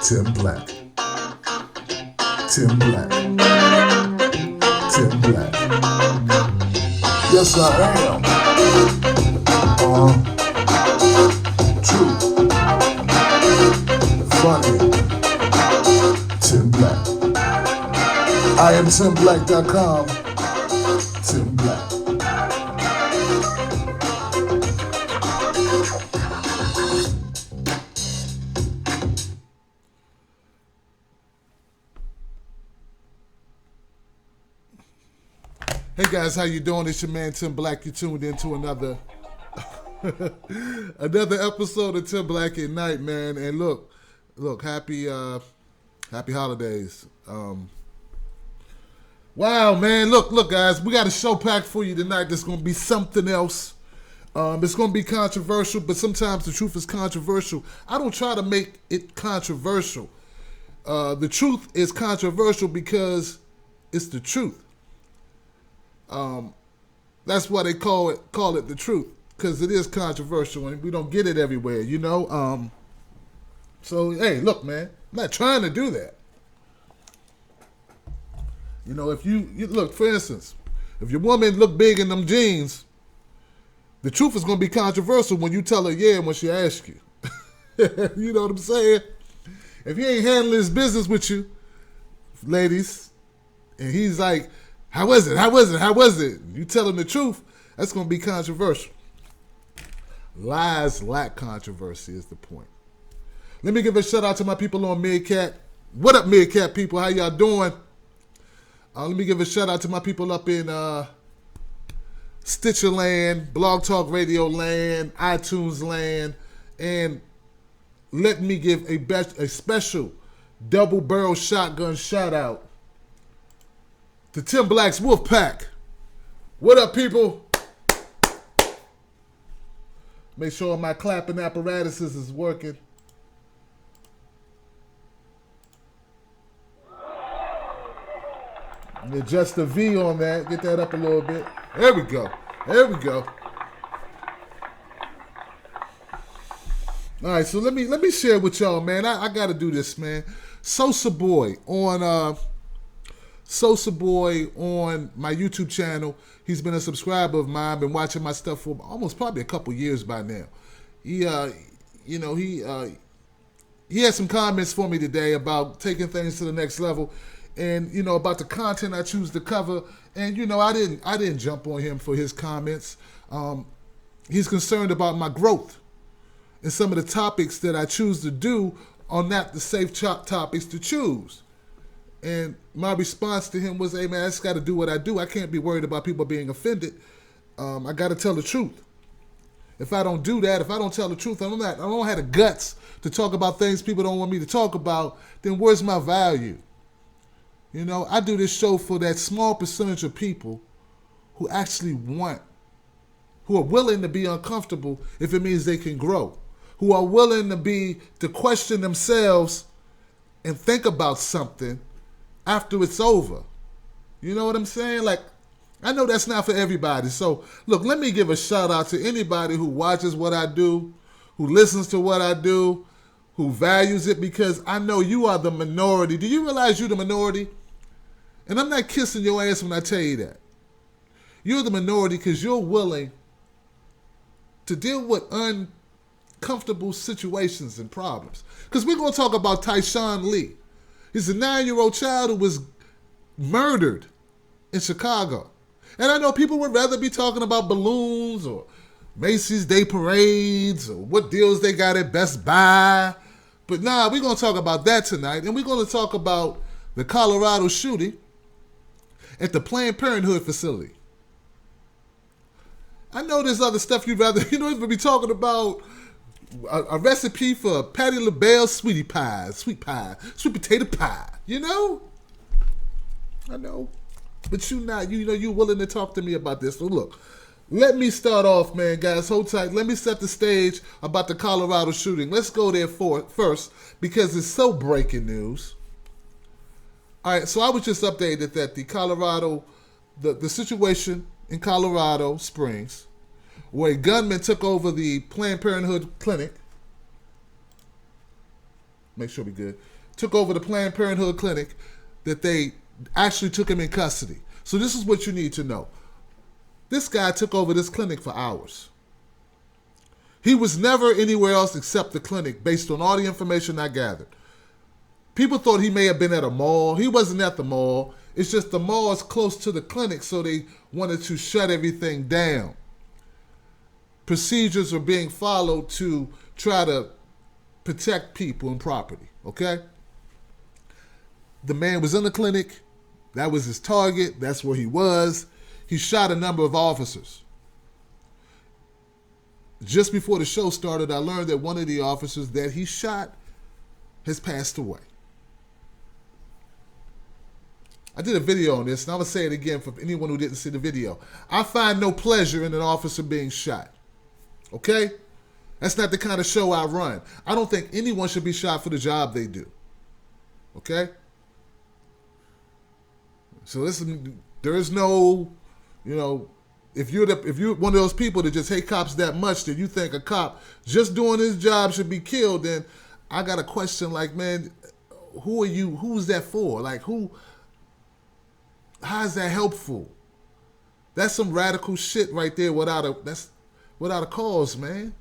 Tim Black. Tim Black. Tim Black. Yes, I am. True. Funny. Tim Black. I am TimBlack.com. Tim Black. Hey guys, how you doing? It's your man Tim Black. You tuned into another episode of Tim Black at Night, man. And look, happy holidays. Wow, man, look, guys, we got a show packed for you tonight. That's gonna be something else. It's gonna be controversial, but sometimes the truth is controversial. I don't try to make it controversial. The truth is controversial because it's the truth. That's why they call it the truth, because it is controversial and we don't get it everywhere, you know. So hey, look, man, I'm not trying to do that. You know, if you look, for instance, if your woman look big in them jeans, the truth is gonna be controversial when you tell her yeah when she asks you. You know what I'm saying? If he ain't handling his business with you, ladies, and he's like, How was it? You tell him the truth, that's going to be controversial. Lies lack controversy is the point. Let me give a shout out to my people on Meerkat. What up, Meerkat people? How y'all doing? Let me give a shout out to my people up in Stitcher Land, Blog Talk Radio Land, iTunes Land, and let me give a special double barrel shotgun shout out to Tim Black's Wolf Pack. What up, people? Make sure my clapping apparatuses is working. And adjust the V on that. Get that up a little bit. There we go. All right, so let me share with y'all, man. I got to do this, man. Sosa Boy on my YouTube channel. He's been a subscriber of mine. Been watching my stuff for almost probably a couple years by now. He had some comments for me today about taking things to the next level, and about the content I choose to cover. And I didn't jump on him for his comments. He's concerned about my growth and some of the topics that I choose to do are not the safe topics to choose. And my response to him was, hey, man, I just got to do what I do. I can't be worried about people being offended. I got to tell the truth. If I don't do that, if I don't tell the truth, I don't have the guts to talk about things people don't want me to talk about, then where's my value? I do this show for that small percentage of people who actually who are willing to be uncomfortable if it means they can grow, who are willing to question themselves and think about something after it's over. You know what I'm saying? Like, I know that's not for everybody. So, look, let me give a shout out to anybody who watches what I do, who listens to what I do, who values it, because I know you are the minority. Do you realize you're the minority? And I'm not kissing your ass when I tell you that. You're the minority because you're willing to deal with uncomfortable situations and problems. Because we're going to talk about Tyshawn Lee. He's a 9-year-old child who was murdered in Chicago. And I know people would rather be talking about balloons or Macy's Day Parades or what deals they got at Best Buy. But nah, we're going to talk about that tonight. And we're going to talk about the Colorado shooting at the Planned Parenthood facility. I know there's other stuff you'd rather, be talking about. A recipe for Patti LaBelle's sweet potato pie. I know, but you're willing to talk to me about this. So look, let me start off, man, guys. Hold tight. Let me set the stage about the Colorado shooting. Let's go there first because it's so breaking news. All right, so I was just updated that the situation in Colorado Springs, where a gunman took over the Planned Parenthood clinic. Make sure we're good. took over the Planned Parenthood clinic, that they actually took him in custody. So this is what you need to know. This guy took over this clinic for hours. He was never anywhere else except the clinic based on all the information I gathered. People thought he may have been at a mall. He wasn't at the mall. It's just the mall is close to the clinic, so they wanted to shut everything down. Procedures are being followed to try to protect people and property, okay? The man was in the clinic. That was his target. That's where he was. He shot a number of officers. Just before the show started, I learned that one of the officers that he shot has passed away. I did a video on this, and I'm going to say it again for anyone who didn't see the video. I find no pleasure in an officer being shot. Okay? That's not the kind of show I run. I don't think anyone should be shot for the job they do. Okay? So listen, there is no, if you're one of those people that just hate cops that much that you think a cop just doing his job should be killed, then I got a question like, man, who are you? Who's that for? Like, how is that helpful? That's some radical shit right there without a cause, man.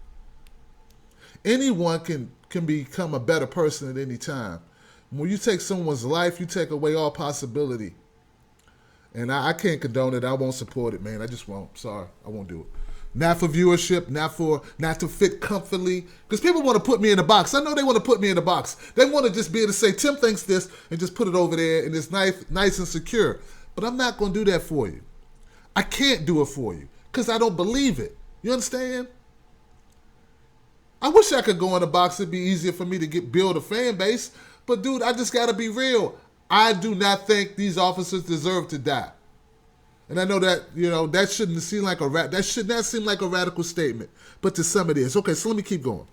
Anyone can become a better person at any time. When you take someone's life, you take away all possibility. And I can't condone it. I won't support it, man. I just won't. Sorry, I won't do it. Not for viewership, not to fit comfortably. Because people want to put me in a box. I know they want to put me in a box. They want to just be able to say, Tim thinks this, and just put it over there, and it's nice and secure. But I'm not going to do that for you. I can't do it for you because I don't believe it. You understand? I wish I could go in a box. It'd be easier for me to build a fan base. But, dude, I just got to be real. I do not think these officers deserve to die. And I know that, that shouldn't seem like that should not seem like a radical statement. But to some it is. Okay, so let me keep going.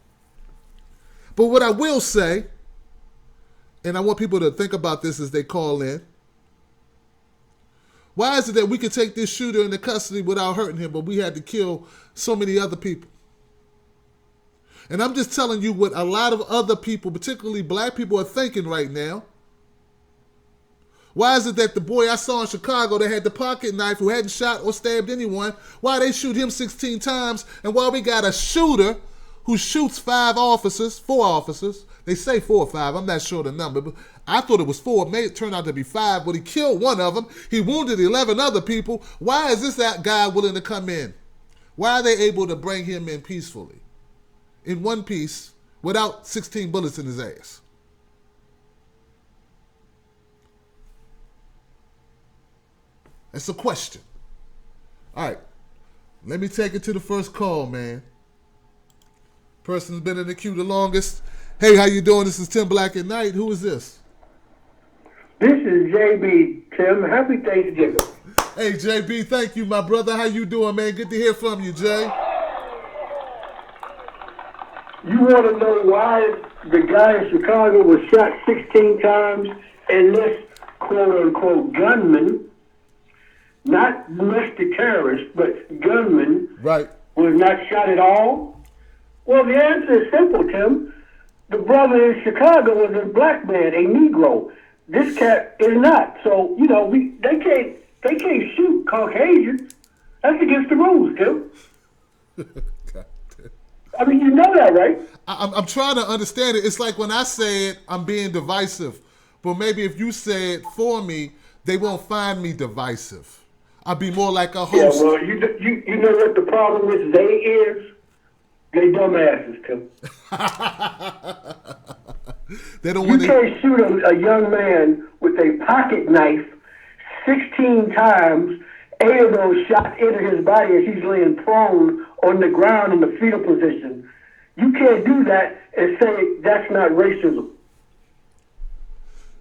But what I will say, and I want people to think about this as they call in, why is it that we could take this shooter into custody without hurting him, but we had to kill so many other people? And I'm just telling you what a lot of other people, particularly black people, are thinking right now. Why is it that the boy I saw in Chicago that had the pocket knife who hadn't shot or stabbed anyone, why they shoot him 16 times, and why we got a shooter who shoots 4 officers, they say 4 or 5, I'm not sure the number, but I thought it was 4, it may turn out to be 5, but he killed one of them, he wounded 11 other people. Why is that guy willing to come in? Why are they able to bring him in peacefully, in one piece, without 16 bullets in his ass? That's a question. All right, let me take it to the first call, man. Person's been in the queue the longest. Hey, how you doing? This is Tim Black at Night. Who is this? This is JB, Tim. Happy Thanksgiving. Hey, JB, thank you, my brother. How you doing, man? Good to hear from you, Jay. You want to know why the guy in Chicago was shot 16 times and this quote-unquote gunman, not domestic terrorist, but gunman, right, was not shot at all? Well, the answer is simple, Tim. The brother in Chicago was a black man, a Negro. This cat is not. So, they can't shoot Caucasians. That's against the rules, Tim. I mean, you know that, right? I'm trying to understand it. It's like when I say it, I'm being divisive. But maybe if you say it for me, they won't find me divisive. I'll be more like a host. Yeah, well, you know what the problem with they is? They dumbasses, Tim. They don't you can't shoot a young man with a pocket knife 16 times, 8 of those shots enter his body as he's laying prone on the ground in the fetal position. You can't do that and say that's not racism.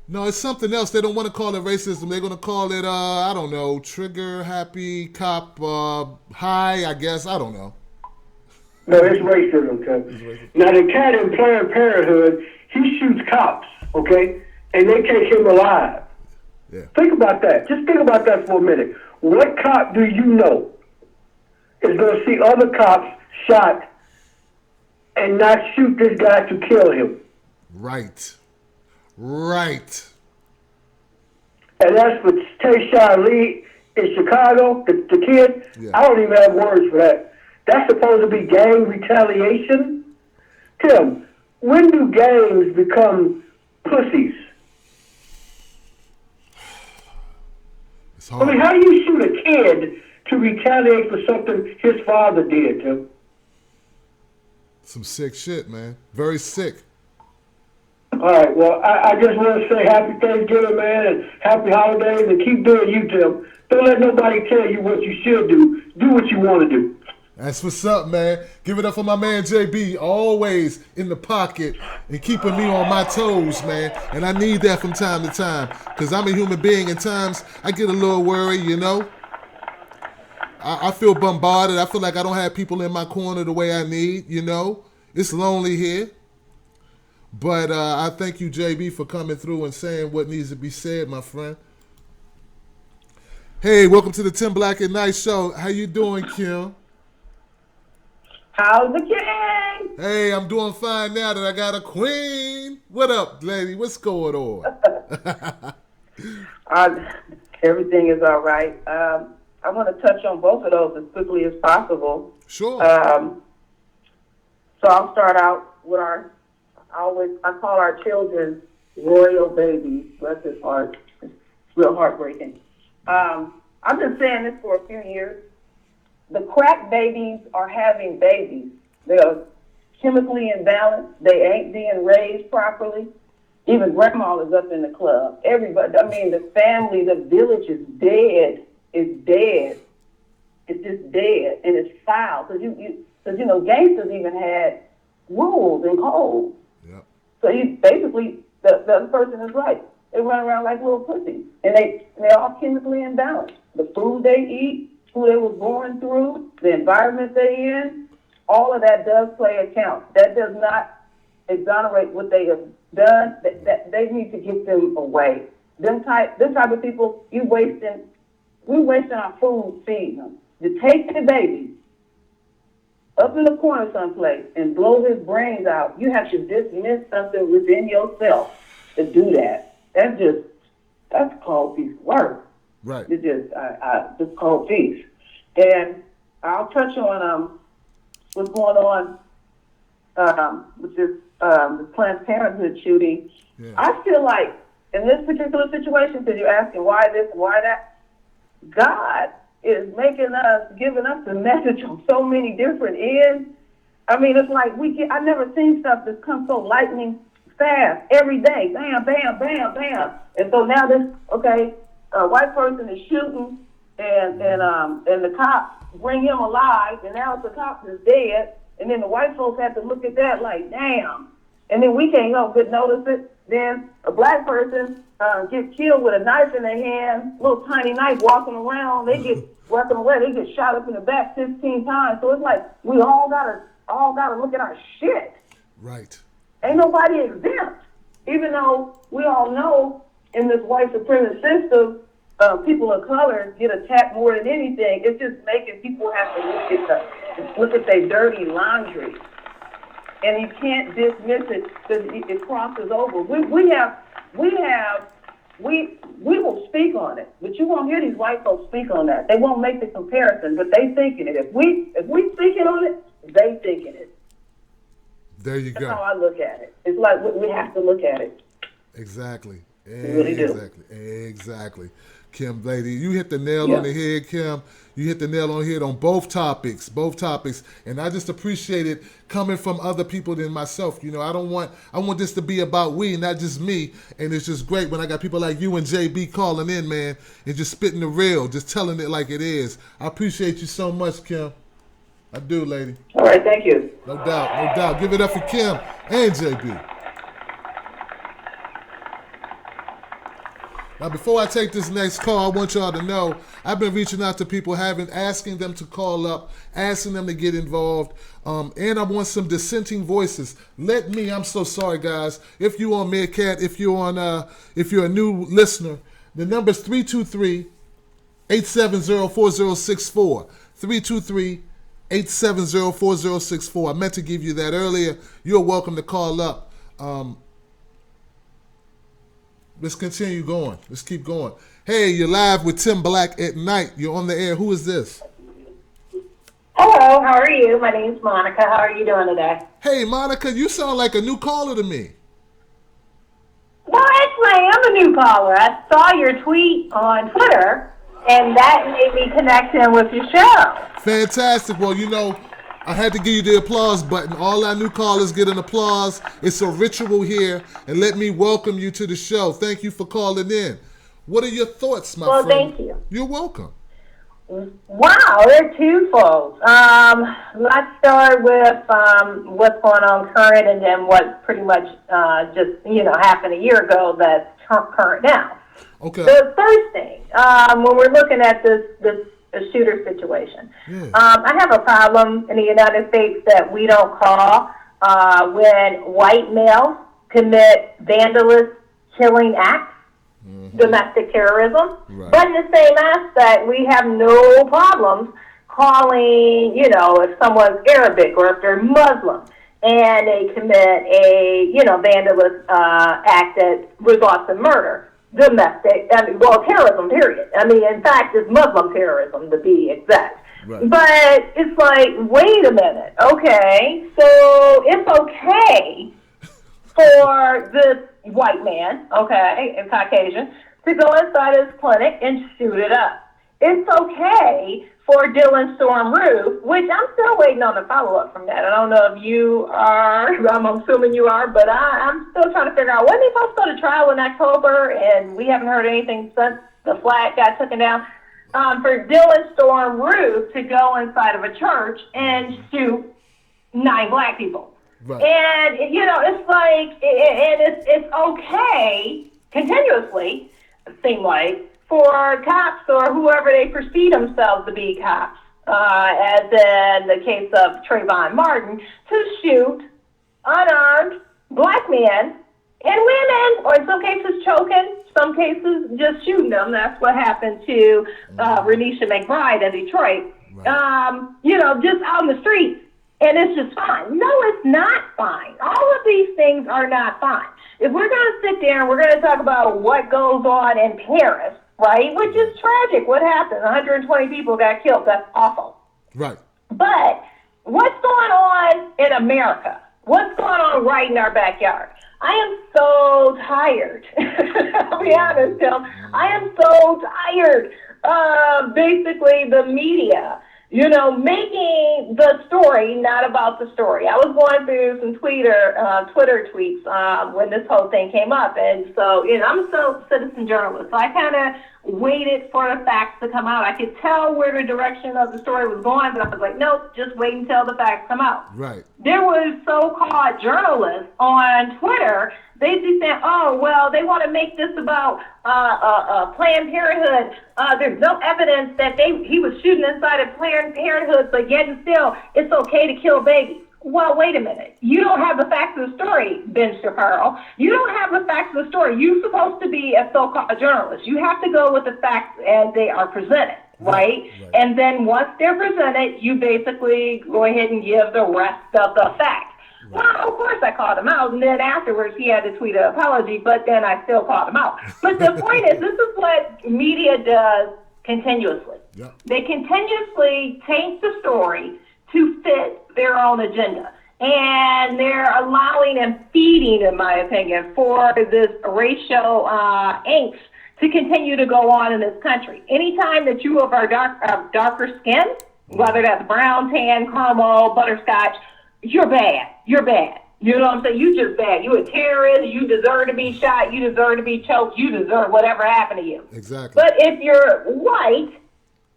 No, it's something else. They don't want to call it racism. They're going to call it, I don't know, trigger, happy, cop, high, I guess. I don't know. No, it's racism, Tim. Now, the cat in Planned Parenthood, he shoots cops, okay? And they take him alive. Yeah. Think about that. Just think about that for a minute. What cop do you know is going to see other cops shot and not shoot this guy to kill him? Right. Right. And that's for Tyshawn Lee in Chicago, the kid. Yeah. I don't even have words for that. That's supposed to be gang retaliation. Tim, when do gangs become pussies? It's I hard. mean, how do you shoot a kid to retaliate for something his father did, Tim? Some sick shit, man. Very sick. All right, well, I just want to say happy Thanksgiving, man, and happy holidays, and keep doing you, Tim. Don't let nobody tell you what you should do. Do what you want to do. That's what's up, man. Give it up for my man JB, always in the pocket and keeping me on my toes, man. And I need that from time to time because I'm a human being. At times, I get a little worried, you know. I feel bombarded. I feel like I don't have people in my corner the way I need, you know. It's lonely here. But I thank you, JB, for coming through and saying what needs to be said, my friend. Hey, welcome to the Tim Black at Night Show. How you doing, Kim? How's the king? Hey, I'm doing fine now that I got a queen. What up, lady? What's going on? Everything is all right. I want to touch on both of those as quickly as possible. Sure. So I'll start out with I call our children royal babies. Bless his heart. It's real heartbreaking. I've been saying this for a few years. The crack babies are having babies. They're chemically imbalanced. They ain't being raised properly. Even grandma is up in the club. Everybody, I mean, the family, the village is dead. It's dead. It's just dead. And it's foul. Because, you know, gangsters even had rules and codes. Yep. So you basically, the other person is right. They run around like little pussies. And they're all chemically imbalanced. The food they eat, who they were born through, the environment they in, all of that does play a count. That does not exonerate what they have done. That they need to get them away. This type of people, we're wasting our food feeding them. To take the baby up in the corner someplace and blow his brains out, you have to dismiss something within yourself to do that. That's called piece of work. Right. It's just cold peace. And I'll touch on what's going on with this the Planned Parenthood shooting. Yeah. I feel like in this particular situation, because you're asking why this and why that, God is giving us the message on so many different ends. I mean, it's like I've never seen stuff that's come so lightning fast every day. Bam, bam, bam, bam. And so now a white person is shooting, and the cops bring him alive, and now the cop is dead, and then the white folks have to look at that like, damn, and then we can't help but notice it. Then a black person gets killed with a knife in their hand, little tiny knife, walking around. They get shot up in the back 15 times. So it's like we all gotta look at our shit. Right. Ain't nobody exempt, even though we all know in this white supremacist system, people of color get attacked more than anything. It's just making people have to look at their dirty laundry, and you can't dismiss it because it crosses over. We will speak on it, but you won't hear these white folks speak on that. They won't make the comparison, but they thinking it. If we speaking on it, they thinking it. There you go. That's how I look at it. It's like we have to look at it. Exactly. We really do. Exactly. Kim, lady, you hit the nail on the head, Kim. You hit the nail on the head on both topics. And I just appreciate it coming from other people than myself. You know, I want this to be about we, not just me. And it's just great when I got people like you and JB calling in, man, and just spitting the real, just telling it like it is. I appreciate you so much, Kim. I do, lady. All right, thank you. No doubt. Give it up for Kim and JB. Now, before I take this next call, I want y'all to know I've been reaching out to people, asking them to call up, asking them to get involved, and I want some dissenting voices. I'm so sorry, guys. If you're on Meerkat, if you're a new listener, the number's 323-870-4064. 323-870-4064. I meant to give you that earlier. You're welcome to call up. Let's continue going. Let's keep going. Hey, you're live with Tim Black at night. You're on the air. Who is this? Hello, how are you? My name's Monica. How are you doing today? Hey, Monica, you sound like a new caller to me. No, actually, I am a new caller. I saw your tweet on Twitter, and that made me connect in with your show. Fantastic. Well, you know, I had to give you the applause button. All our new callers get an applause. It's a ritual here, and let me welcome you to the show. Thank you for calling in. What are your thoughts, my friend? Well, thank you. You're welcome. Wow, they're twofold. Let's start with what's going on current, and then what pretty much just happened a year ago that's current now. Okay. The first thing, when we're looking at this shooter situation, I have a problem in the United States that we don't call when white males commit vandalous killing acts. Domestic terrorism, right. But in the same aspect, we have no problems calling, if someone's Arabic or if they're Muslim and they commit a, vandalous act that results in murder. Terrorism, period. I mean, in fact, it's Muslim terrorism to be exact. Right. But it's like, wait a minute, okay, so it's okay for this white man, okay, and Caucasian, to go inside his clinic and shoot it up. It's okay for Dylan Storm Roof, which I'm still waiting on the follow-up from that. I don't know if you are, I'm assuming you are, but I'm still trying to figure out, wasn't he supposed to go to trial in October, and we haven't heard anything since the flag got taken down? For Dylan Storm Roof to go inside of a church and shoot 9 black people. Right. And, it's like, and it's okay, continuously, it seems like, for cops or whoever they perceive themselves to be cops, as in the case of Trayvon Martin, to shoot unarmed black men and women, or in some cases choking, some cases just shooting them. That's what happened to Renisha McBride in Detroit, right. Just out in the streets. And it's just fine. No, it's not fine. All of these things are not fine. If we're going to sit there and we're going to talk about what goes on in Paris, right, which is tragic. What happened? 120 people got killed. That's awful. Right. But what's going on in America? What's going on right in our backyard? I am so tired. I'll be honest, Tim. I am so tired of basically the media making the story not about the story. I was going through some Twitter tweets when this whole thing came up. And so, I'm a citizen journalist. So I kind of waited for the facts to come out. I could tell where the direction of the story was going, but I was like, nope, just wait until the facts come out. Right. There was so-called journalists on Twitter basically saying, oh, well, they want to make this about Planned Parenthood. There's no evidence that he was shooting inside of Planned Parenthood, but yet and still, it's okay to kill babies. Well, wait a minute. You don't have the facts of the story, Ben Shapiro. You don't have the facts of the story. You're supposed to be a so-called journalist. You have to go with the facts as they are presented, right? And then once they're presented, you basically go ahead and give the rest of the facts. Right. Well, of course I called him out, and then afterwards he had to tweet an apology, but then I still called him out. But the point is, this is what media does continuously. Yeah. They continuously taint the story to fit their own agenda. And they're allowing and feeding, in my opinion, for this racial angst to continue to go on in this country. Anytime that you are darker skin, whether that's brown, tan, caramel, butterscotch, you're bad. You're bad. You know what I'm saying? You just bad. You a terrorist. You deserve to be shot. You deserve to be choked. You deserve whatever happened to you. Exactly. But if you're white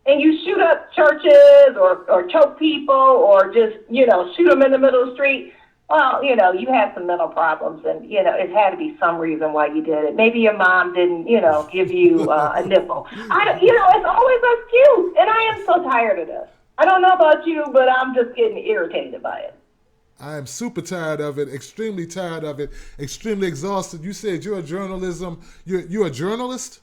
and you shoot up churches or choke people or just, shoot them in the middle of the street, well, you had some mental problems and, it had to be some reason why you did it. Maybe your mom didn't, give you a nipple. It's always an excuse. And I am so tired of this. I don't know about you, but I'm just getting irritated by it. I am super tired of it, extremely tired of it, extremely exhausted. You said you're a journalism. You're a journalist?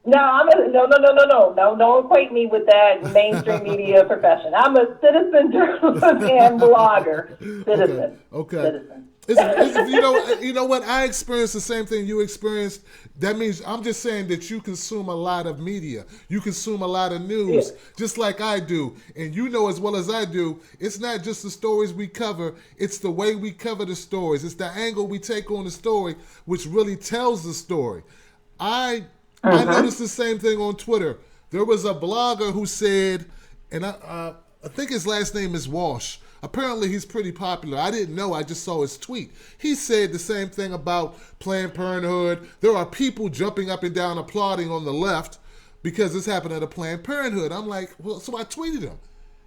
No, no. Don't equate me with that mainstream media profession. I'm a citizen journalist and blogger. Citizen. Okay. Citizen. You know what? I experienced the same thing you experienced. That means I'm just saying that you consume a lot of media. You consume a lot of news, just like I do. And you know as well as I do, it's not just the stories we cover, it's the way we cover the stories. It's the angle we take on the story, which really tells the story. I noticed the same thing on Twitter. There was a blogger who said, and I think his last name is Walsh. Apparently, he's pretty popular. I didn't know. I just saw his tweet. He said the same thing about Planned Parenthood. There are people jumping up and down applauding on the left because this happened at a Planned Parenthood. I'm like, well, so I tweeted him,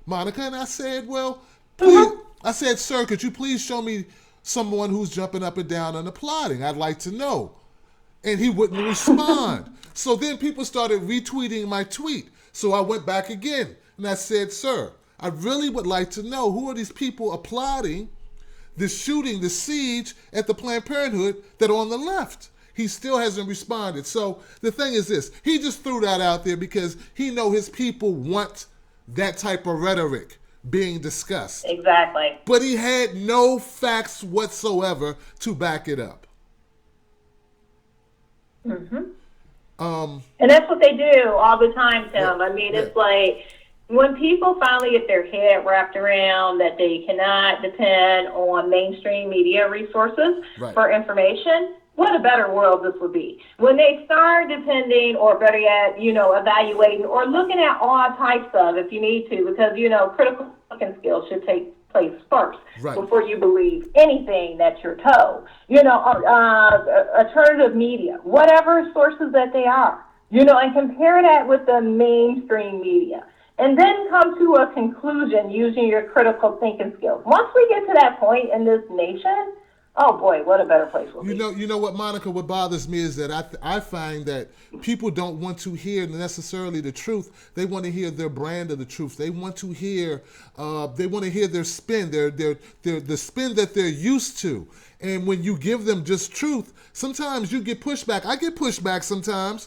Monica, and I said, well, please, I said, sir, could you please show me someone who's jumping up and down and applauding? I'd like to know. And he wouldn't respond. So then people started retweeting my tweet. So I went back again and I said, sir, I really would like to know who are these people applauding the shooting, the siege at the Planned Parenthood that are on the left. He still hasn't responded. So the thing is this, he just threw that out there because he know his people want that type of rhetoric being discussed. Exactly. But he had no facts whatsoever to back it up. Mm-hmm. And that's what they do all the time, Tim. I mean, it's like, when people finally get their head wrapped around that they cannot depend on mainstream media resources for information, what a better world this would be. When they start depending, or better yet, evaluating or looking at all types of, if you need to, because, critical thinking skills should take place first before you believe anything that you're told. Alternative media, whatever sources that they are, and compare that with the mainstream media. And then come to a conclusion using your critical thinking skills. Once we get to that point in this nation, oh boy, what a better place we'll be. You know what, Monica, what bothers me is that I find that people don't want to hear necessarily the truth. They want to hear their brand of the truth. They want to hear their spin, the spin that they're used to. And when you give them just truth, sometimes you get pushback. I get pushback sometimes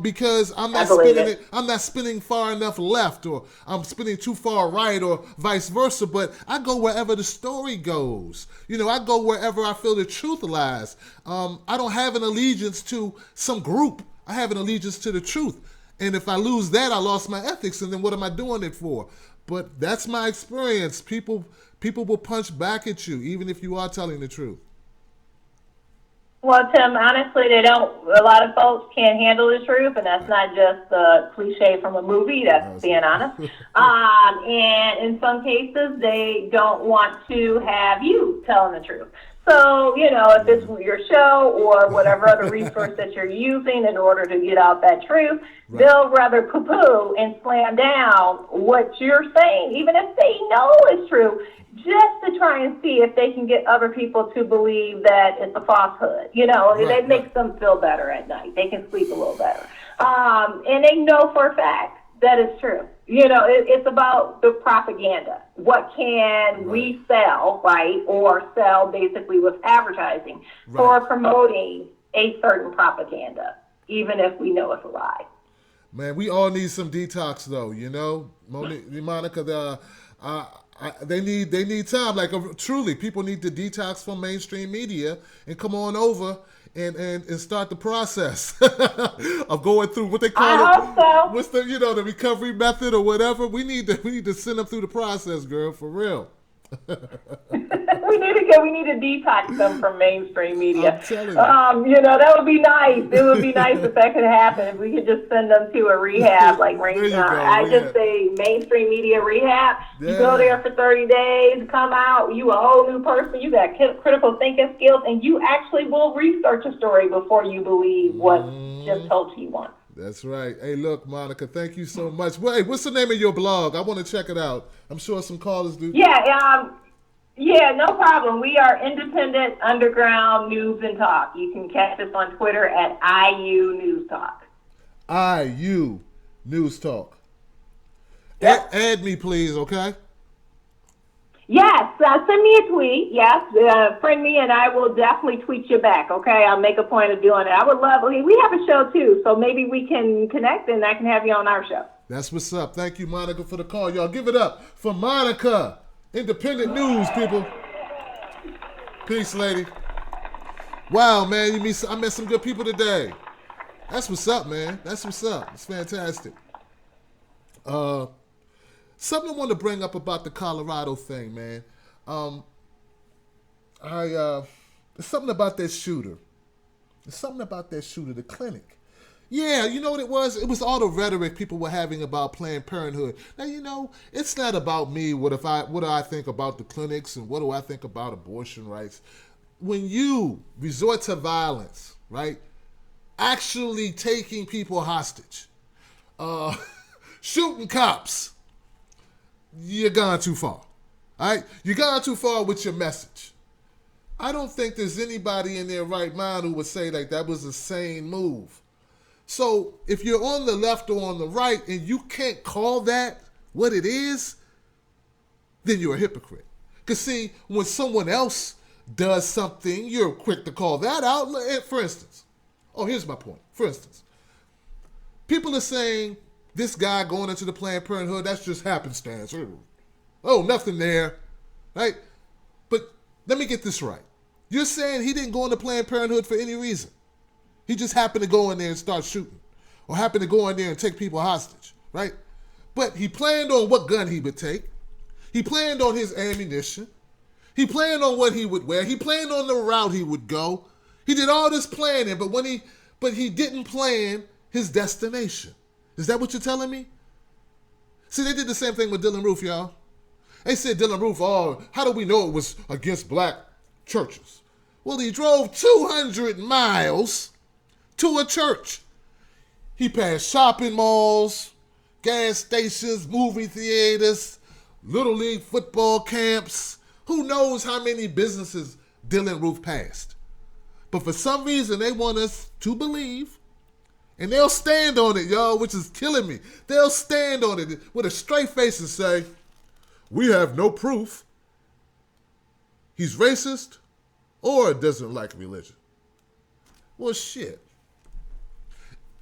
because I'm not spinning far enough left, or I'm spinning too far right, or vice versa. But I go wherever the story goes. I go wherever I feel the truth lies. I don't have an allegiance to some group. I have an allegiance to the truth. And if I lose that, I lost my ethics. And then what am I doing it for? But that's my experience. People will punch back at you, even if you are telling the truth. Well, Tim, honestly, a lot of folks can't handle the truth, and that's not just a cliche from a movie, that's being honest. And in some cases, they don't want to have you telling the truth. So, if it's your show or whatever other resource that you're using in order to get out that truth, they'll rather poo-poo and slam down what you're saying, even if they know it's true, just to try and see if they can get other people to believe that it's a falsehood. It makes them feel better at night. They can sleep a little better. And they know for a fact that it's true. It's about the propaganda. What can we sell, or sell basically with advertising for promoting a certain propaganda, even if we know it's a lie. Man, we all need some detox, though. Monica, they need time. Truly, people need to detox from mainstream media and come on over and start the process of going through what they call what's the the recovery method or whatever. We need to send them through the process, girl, for real. We need to detox them from mainstream media. I'm telling you. That would be nice. It would be nice if that could happen. If we could just send them to a rehab, just say mainstream media rehab. Yeah. You go there for 30 days, come out, you a whole new person. You got critical thinking skills, and you actually will research a story before you believe what Jim told you once. That's right. Hey, look, Monica, thank you so much. Well, hey, what's the name of your blog? I want to check it out. I'm sure some callers do. Yeah, no problem. We are Independent Underground News and Talk. You can catch us on Twitter at IU News Talk. IU News Talk. Yep. Add me, please, okay? Yes, send me a tweet. Yes, friend me, and I will definitely tweet you back. Okay, I'll make a point of doing it. I would love. We have a show too, so maybe we can connect, and I can have you on our show. That's what's up. Thank you, Monica, for the call. Y'all give it up for Monica. Independent news, people. Peace, lady. Wow, man, I met some good people today. That's what's up, man. That's what's up. It's fantastic. Something I want to bring up about the Colorado thing, man. There's something about that shooter. There's something about that shooter, the clinic. Yeah, you know what it was? It was all the rhetoric people were having about Planned Parenthood. Now, it's not about me. What do I think about the clinics and what do I think about abortion rights? When you resort to violence, right? Actually taking people hostage, shooting cops, you're gone too far. All right? You're gone too far with your message. I don't think there's anybody in their right mind who would say like that was a sane move. So if you're on the left or on the right and you can't call that what it is, then you're a hypocrite. Because see, when someone else does something, you're quick to call that out. For instance, here's my point. For instance, people are saying this guy going into the Planned Parenthood, that's just happenstance. Oh, nothing there, right? But let me get this right. You're saying he didn't go into Planned Parenthood for any reason. He just happened to go in there and start shooting, or happened to go in there and take people hostage, right? But he planned on what gun he would take. He planned on his ammunition. He planned on what he would wear. He planned on the route he would go. He did all this planning, but he didn't plan his destination. Is that what you're telling me? See, they did the same thing with Dylann Roof, y'all. They said Dylann Roof, how do we know it was against black churches? Well, he drove 200 miles to a church. He passed shopping malls, gas stations, movie theaters, Little League football camps. Who knows how many businesses Dylann Roof passed? But for some reason, they want us to believe, and they'll stand on it, y'all, which is killing me. They'll stand on it with a straight face and say, we have no proof he's racist or doesn't like religion. Well, shit.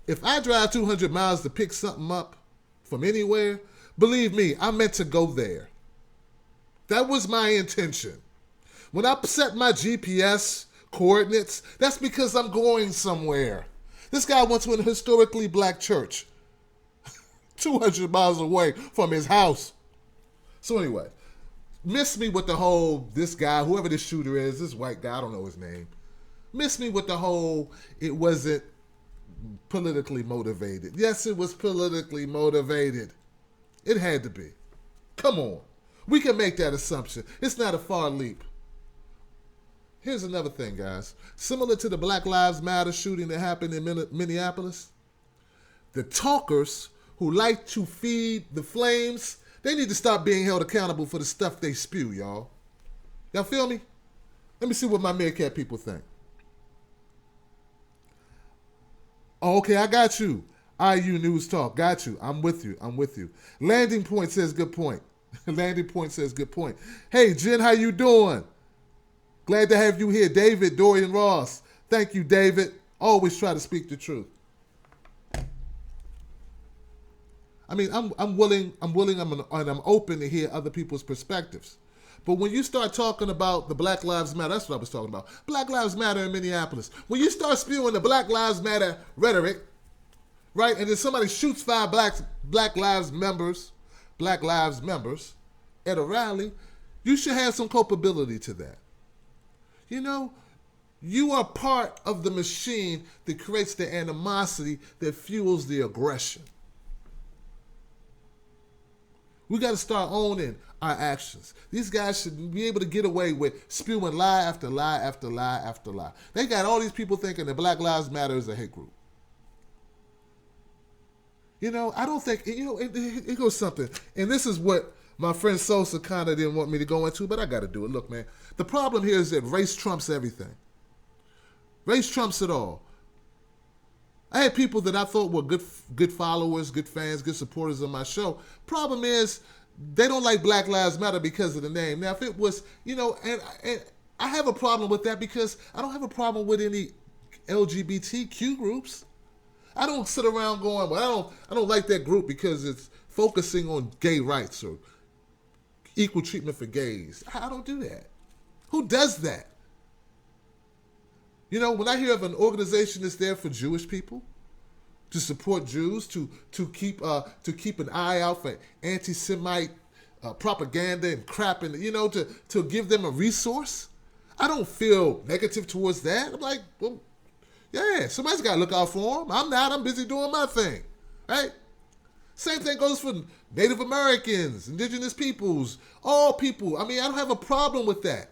If I drive 200 miles to pick something up from anywhere, believe me, I meant to go there. That was my intention. When I set my GPS coordinates, that's because I'm going somewhere. This guy went to a historically black church 200 miles away from his house. So anyway, miss me with the whole, this guy, whoever this shooter is, this white guy, I don't know his name. Miss me with the whole, it wasn't politically motivated. Yes, it was politically motivated. It had to be. Come on. We can make that assumption. It's not a far leap. Here's another thing, guys. Similar to the Black Lives Matter shooting that happened in Minneapolis, the talkers who like to feed the flames, they need to stop being held accountable for the stuff they spew, y'all. Y'all feel me? Let me see what my Meerkat people think. Oh, okay, I got you. IU News Talk, got you. I'm with you. Landing Point says good point. Landing Point says good point. Hey, Jen, how you doing? Glad to have you here. David, Dorian Ross. Thank you, David. Always try to speak the truth. I mean, I'm willing, and I'm open to hear other people's perspectives. But when you start talking about the Black Lives Matter, that's what I was talking about. Black Lives Matter in Minneapolis. When you start spewing the Black Lives Matter rhetoric, right, and then somebody shoots 5 Black Lives members at a rally, you should have some culpability to that. You know, you are part of the machine that creates the animosity that fuels the aggression. We got to start owning our actions. These guys should be able to get away with spewing lie after lie after lie after lie. They got all these people thinking that Black Lives Matter is a hate group. You know, I don't think, you know, it goes something. And this is what my friend Sosa kind of didn't want me to go into, but I got to do it. Look, man, the problem here is that race trumps everything. Race trumps it all. I had people that I thought were good followers, good fans, good supporters of my show. Problem is, they don't like Black Lives Matter because of the name. Now, if it was, you know, and I have a problem with that because I don't have a problem with any LGBTQ groups. I don't sit around going, well, I don't like that group because it's focusing on gay rights or equal treatment for gays. I don't do that. Who does that? You know, when I hear of an organization that's there for Jewish people, to support Jews, to keep an eye out for anti-Semite propaganda and crap, and to give them a resource, I don't feel negative towards that. I'm like, well, yeah, somebody's got to look out for them. I'm not. I'm busy doing my thing, right? Same thing goes for Native Americans, indigenous peoples, all people. I mean, I don't have a problem with that.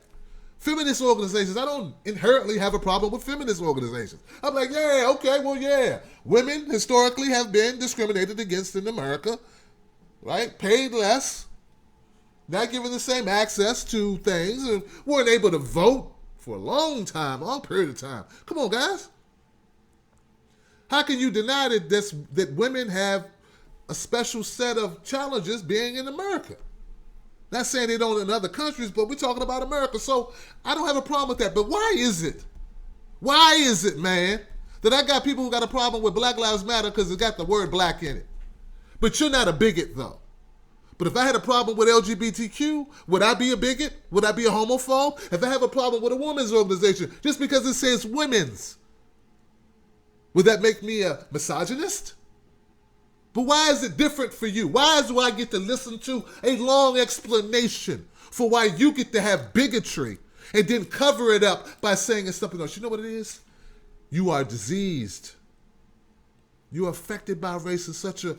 Feminist organizations, I don't inherently have a problem with feminist organizations. I'm like, yeah, okay, well, yeah. Women historically have been discriminated against in America, right? Paid less, not given the same access to things, and weren't able to vote for a long period of time. Come on, guys. How can you deny that women have a special set of challenges being in America? Not saying they don't in other countries, but we're talking about America. So I don't have a problem with that. But why is it? Why is it, man, that I got people who got a problem with Black Lives Matter because it's got the word black in it? But you're not a bigot, though. But if I had a problem with LGBTQ, would I be a bigot? Would I be a homophobe? If I have a problem with a women's organization just because it says women's, would that make me a misogynist? But why is it different for you? Why do I get to listen to a long explanation for why you get to have bigotry and then cover it up by saying it's something else? You know what it is? You are diseased. You are affected by race in such a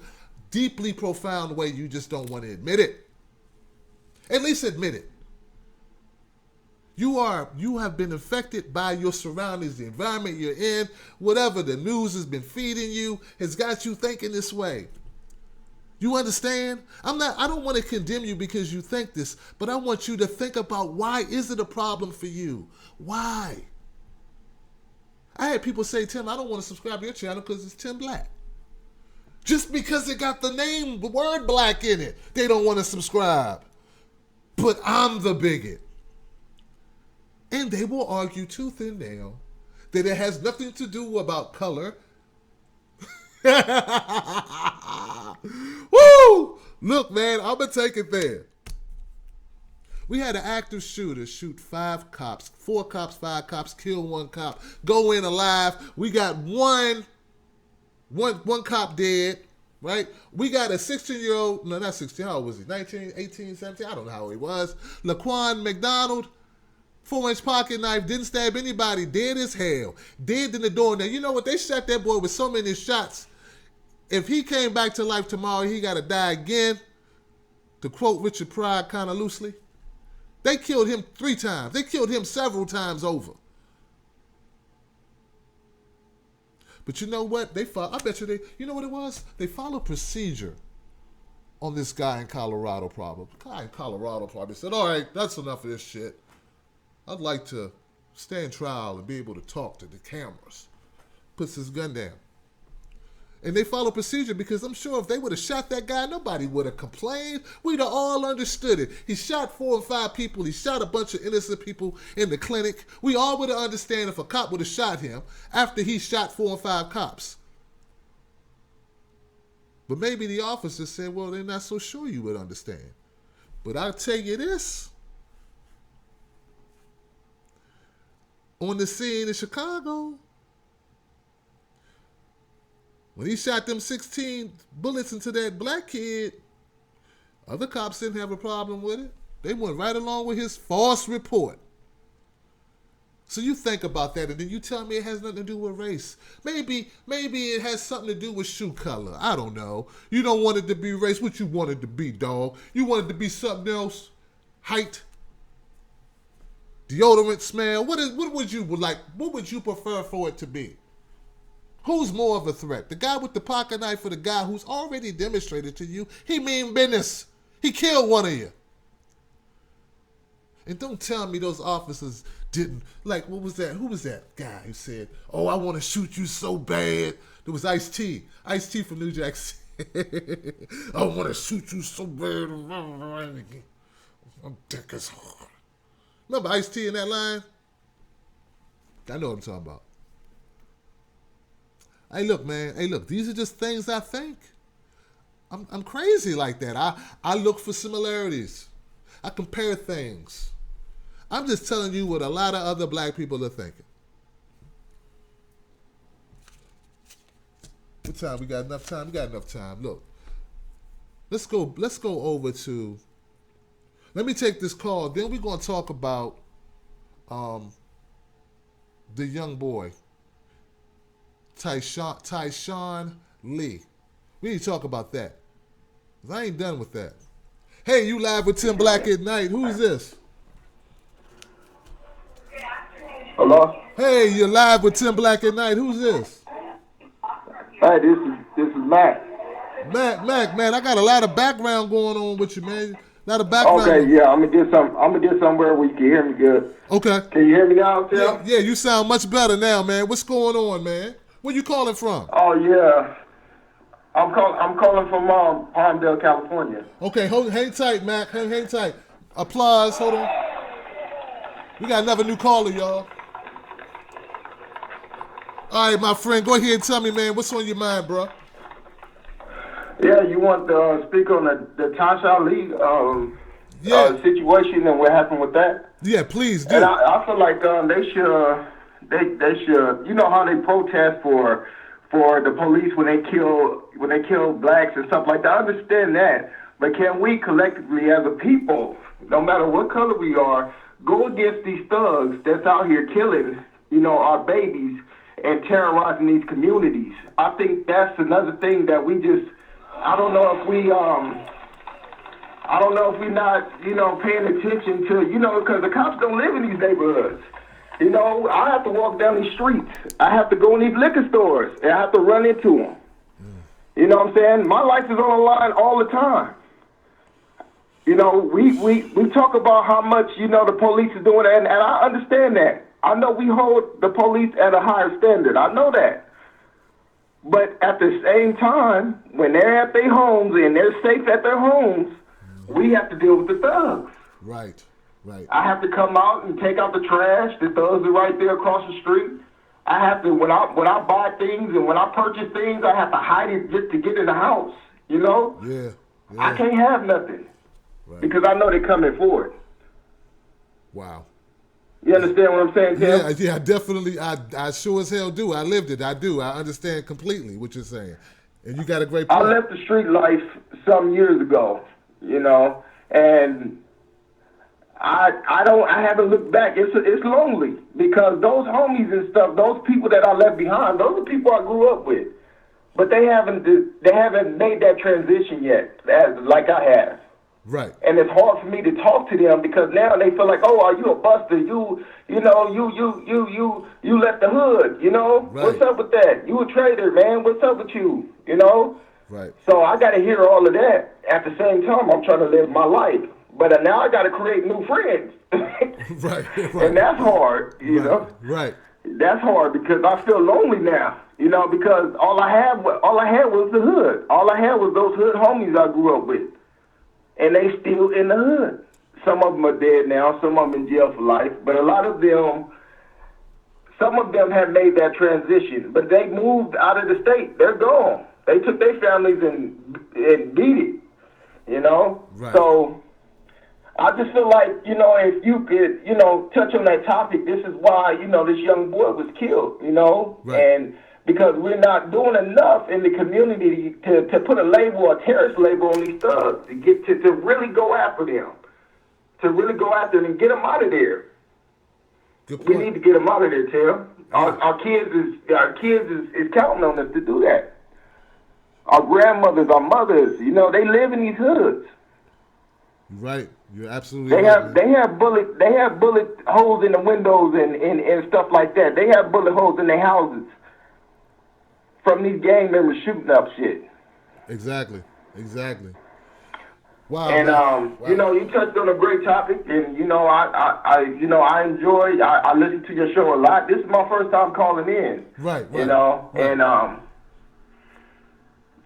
deeply profound way you just don't want to admit it. At least admit it. You have been affected by your surroundings, the environment you're in, whatever the news has been feeding you has got you thinking this way. You understand? I don't want to condemn you because you think this, but I want you to think about why is it a problem for you? Why? I had people say, Tim, I don't want to subscribe to your channel because it's Tim Black. Just because it got the word black in it, they don't want to subscribe. But I'm the bigot. And they will argue tooth and nail that it has nothing to do about color. Woo! Look, man, I'm going to take it there. We had an active shooter shoot 4 cops, 5 cops, kill 1 cop, go in alive. We got one cop dead, right? We got a 16-year-old, no, not 16, how old was he? 19, 18, 17? I don't know how old he was. Laquan McDonald, 4-inch pocket knife, didn't stab anybody, dead as hell, dead in the door. Now, you know what? They shot that boy with so many shots. If he came back to life tomorrow, he got to die again. To quote Richard Pryor kind of loosely, they killed him 3 times. They killed him several times over. But you know what? I bet you know what it was? They followed procedure on this guy in Colorado probably. The guy in Colorado probably said, all right, that's enough of this shit. I'd like to stand trial and be able to talk to the cameras. Puts his gun down. And they follow procedure because I'm sure if they would have shot that guy, nobody would have complained. We'd have all understood it. He shot 4 or 5 people. He shot a bunch of innocent people in the clinic. We all would have understood if a cop would have shot him after he shot 4 or 5 cops. But maybe the officer said, well, they're not so sure you would understand. But I'll tell you this. On the scene in Chicago, when he shot them 16 bullets into that black kid, other cops didn't have a problem with it. They went right along with his false report. So you think about that, and then you tell me it has nothing to do with race. Maybe it has something to do with shoe color. I don't know. You don't want it to be race. What you want it to be, dog? You want it to be something else? Height? Deodorant smell? What would you like? What would you prefer for it to be? Who's more of a threat? The guy with the pocket knife or the guy who's already demonstrated to you he mean business? He killed one of you. And don't tell me those officers didn't, like, what was that? Who was that guy who said, oh, I want to shoot you so bad? It was Ice-T. Ice-T from New Jack City. I want to shoot you so bad. My dick is hard. Remember Ice-T in that line? I know what I'm talking about. Hey, look, man. Hey, look, these are just things I think. I'm crazy like that. I look for similarities. I compare things. I'm just telling you what a lot of other black people are thinking. What time? We got enough time? We got enough time. Look, let's go over to. Let me take this call. Then we're gonna talk about the young boy, Tyshawn Lee. We need to talk about that. 'Cause I ain't done with that. Hey, you live with Tim Black at Night. Who's this? Hello? Hey, you're live with Tim Black at Night. Who's this? Hey, this is Matt. Mac, man, I got a lot of background going on with you, man. A lot of background. Okay, yeah, I'm gonna get somewhere where you can hear me good. Okay. Can you hear me now, Tim? Yeah, you sound much better now, man. What's going on, man? Where you calling from? Oh yeah. I'm calling from Palmdale, California. Okay, hang tight, Mac. Hang tight. Applause. Hold on. We got another new caller, y'all. All right, my friend, go ahead and tell me, man, what's on your mind, bro? Yeah, you want to speak on the Tyshawn Lee situation and what happened with that? Yeah, please do. And I feel like they should. You know how they protest for the police when they kill blacks and stuff like that. I understand that, but can we collectively, as a people, no matter what color we are, go against these thugs that's out here killing, our babies and terrorizing these communities? I think that's another thing that we just. I don't know if we not, paying attention to, because the cops don't live in these neighborhoods. I have to walk down these streets. I have to go in these liquor stores, and I have to run into them. You know what I'm saying? My life is on the line all the time. We talk about how much, the police is doing, and I understand that. I know we hold the police at a higher standard. I know that. But at the same time, when they're at their homes and they're safe at their homes, we have to deal with the thugs. Right. I have to come out and take out the trash. The thugs are right there across the street. I have to, when I buy things and when I purchase things, I have to hide it just to get in the house, Yeah. I can't have nothing because I know they're coming for it. Wow. You understand what I'm saying, Tim? Yeah, definitely. I sure as hell do. I lived it. I do. I understand completely what you're saying. And you got a great point. I left the street life some years ago, and I haven't looked back. It's lonely because those homies and stuff, those people that I left behind, those are people I grew up with. But they haven't made that transition yet, like I have. Right. And it's hard for me to talk to them because now they feel like, oh, are you a buster? You left the hood, Right. What's up with that? You a traitor, man. What's up with you? Right. So I got to hear all of that. At the same time, I'm trying to live my life. But now I got to create new friends. Right. And that's hard, Right. That's hard because I feel lonely now, because all I had was the hood. All I had was those hood homies I grew up with. And they still in the hood. Some of them are dead now. Some of them in jail for life. But a lot of them, some of them have made that transition. But they moved out of the state. They're gone. They took their families and beat it, Right. So I just feel like, if you could, touch on that topic, this is why, this young boy was killed, Right. And because we're not doing enough in the community to put a label, a terrorist label on these thugs, to get to really go after them, and get them out of there. Good We point. need to get them out of there, Tim. Our kids is counting on us to do that. Our grandmothers, our mothers, they live in these hoods. Right. You're absolutely right. They have bullet holes in the windows and stuff like that. They have bullet holes in their houses from these gang members shooting up shit. Exactly. Wow. And wow. you touched on a great topic, and I enjoy. I listen to your show a lot. This is my first time calling in. Right. And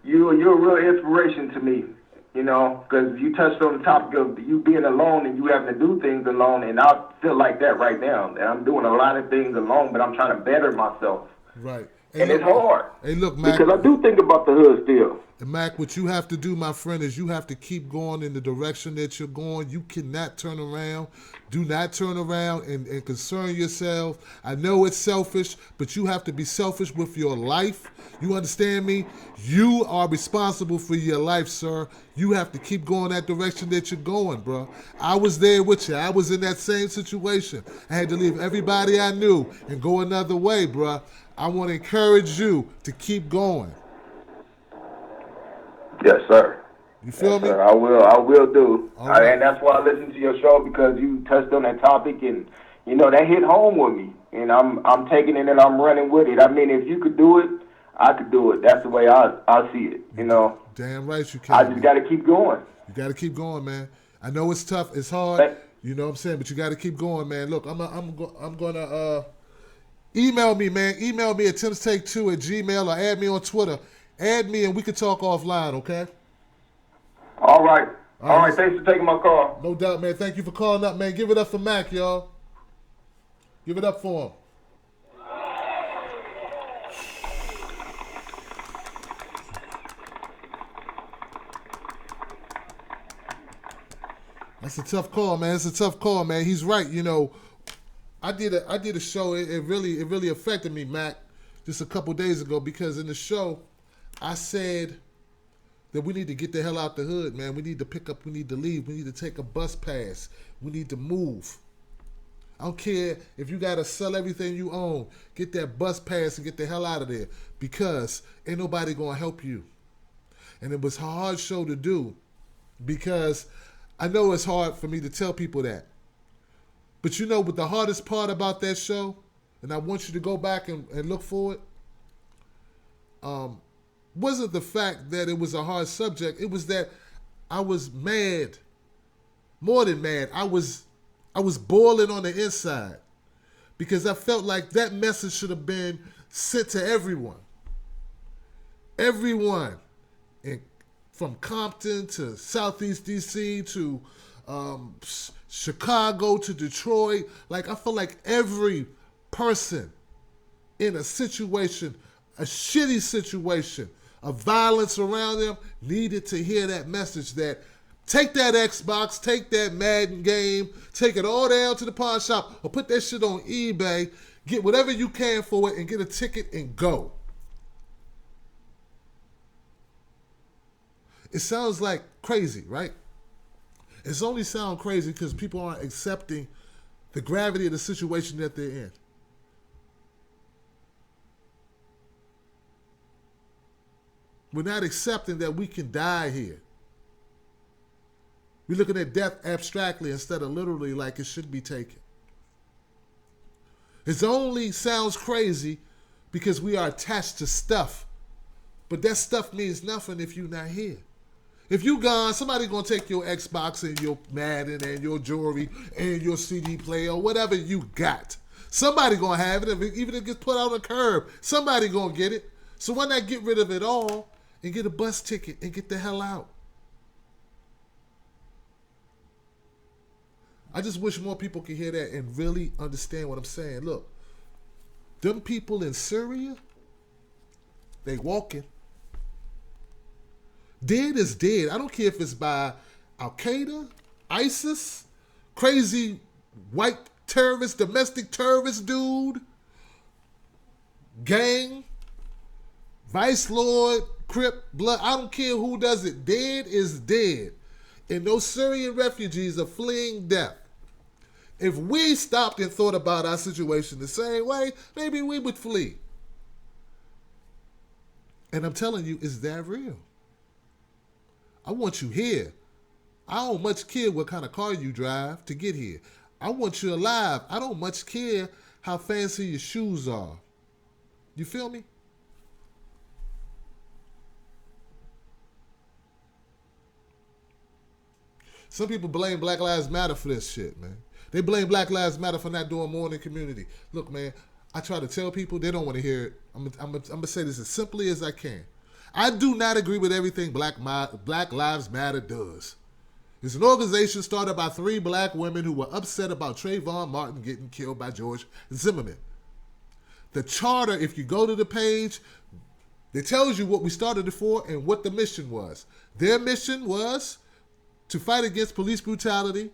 you're a real inspiration to me. Because you touched on the topic of you being alone and you having to do things alone, and I feel like that right now. And I'm doing a lot of things alone, but I'm trying to better myself. Right. And it's hard. Hey, look, Mac. Because I do think about the hood still. And Mac, what you have to do, my friend, is you have to keep going in the direction that you're going. You cannot turn around. Do not turn around and concern yourself. I know it's selfish, but you have to be selfish with your life. You understand me? You are responsible for your life, sir. You have to keep going that direction that you're going, bro. I was there with you. I was in that same situation. I had to leave everybody I knew and go another way, bro. I want to encourage you to keep going. Yes, sir. You feel me? Sir, I will do. Right. And that's why I listen to your show, because you touched on that topic, and that hit home with me. And I'm taking it and I'm running with it. I mean, if you could do it, I could do it. That's the way I see it. Damn right you can. I just got to keep going. You got to keep going, man. I know it's tough, it's hard. You know what I'm saying? But you got to keep going, man. Look, I'm gonna email me, man. Email me at timstake2@gmail.com or add me on Twitter. Add me and we can talk offline, okay? All right. All right. Thanks for taking my call. No doubt, man. Thank you for calling up, man. Give it up for Mac, y'all. Give it up for him. That's a tough call, man. It's a tough call, man. He's right. I did a show. It really affected me, Mac, just a couple days ago, because in the show I said that we need to get the hell out the hood, man. We need to pick up. We need to leave. We need to take a bus pass. We need to move. I don't care if you got to sell everything you own. Get that bus pass and get the hell out of there, because ain't nobody going to help you. And it was a hard show to do, because I know it's hard for me to tell people that. But what the hardest part about that show, and I want you to go back and look for it, wasn't the fact that it was a hard subject. It was that I was mad. More than mad. I was boiling on the inside, because I felt like that message should have been sent to everyone. Everyone. From Compton to Southeast DC to Chicago to Detroit. Like, I felt like every person in a situation, a shitty situation of violence around them, needed to hear that message that take that Xbox, take that Madden game, take it all down to the pawn shop, or put that shit on eBay, get whatever you can for it and get a ticket and go. It sounds like crazy, right? It's only sound crazy because people aren't accepting the gravity of the situation that they're in. We're not accepting that we can die here. We're looking at death abstractly instead of literally, like it should be taken. It only sounds crazy because we are attached to stuff. But that stuff means nothing if you're not here. If you gone, somebody's going to take your Xbox and your Madden and your jewelry and your CD player or whatever you got. Somebody going to have it. Even if it gets put out on the curb, somebody going to get it. So why not get rid of it all and get a bus ticket and get the hell out? I just wish more people could hear that and really understand what I'm saying. Look, them people in Syria, they walking. Dead is dead. I don't care if it's by Al-Qaeda, ISIS, crazy white terrorist, domestic terrorist dude, gang, vice lord, Crip, blood. I don't care who does it. Dead is dead. And those Syrian refugees are fleeing death. If we stopped and thought about our situation the same way, maybe we would flee. And I'm telling you, it's that real. I want you here. I don't much care what kind of car you drive to get here. I want you alive. I don't much care how fancy your shoes are. You feel me? Some people blame Black Lives Matter for this shit, man. They blame Black Lives Matter for not doing more in the community. Look, man, I try to tell people, they don't want to hear it. I'm going to say this as simply as I can. I do not agree with everything Black Lives Matter does. It's an organization started by 3 black women who were upset about Trayvon Martin getting killed by George Zimmerman. The charter, if you go to the page, it tells you what we started it for and what the mission was. Their mission was to fight against police brutality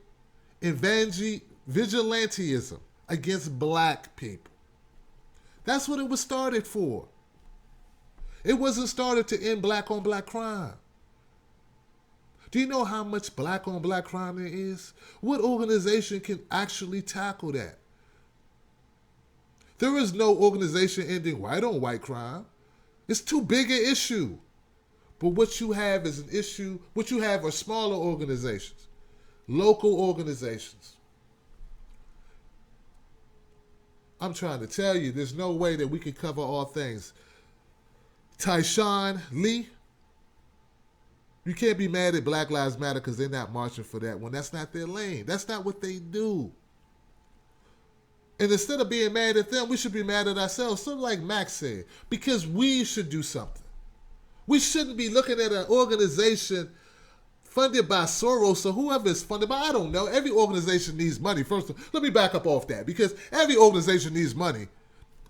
and vigilantism against black people. That's what it was started for. It wasn't started to end black on black crime. Do you know how much black on black crime there is? What organization can actually tackle that? There is no organization ending white on white crime. It's too big an issue. But what you have is an issue. What you have are smaller organizations, local organizations. I'm trying to tell you, there's no way that we can cover all things. Tyshawn Lee, you can't be mad at Black Lives Matter because they're not marching for that when that's not their lane. That's not what they do. And instead of being mad at them, we should be mad at ourselves. Sort of like Max said, because we should do something. We shouldn't be looking at an organization funded by Soros or whoever is funded by, I don't know. Every organization needs money. First, let me back up off that, because every organization needs money.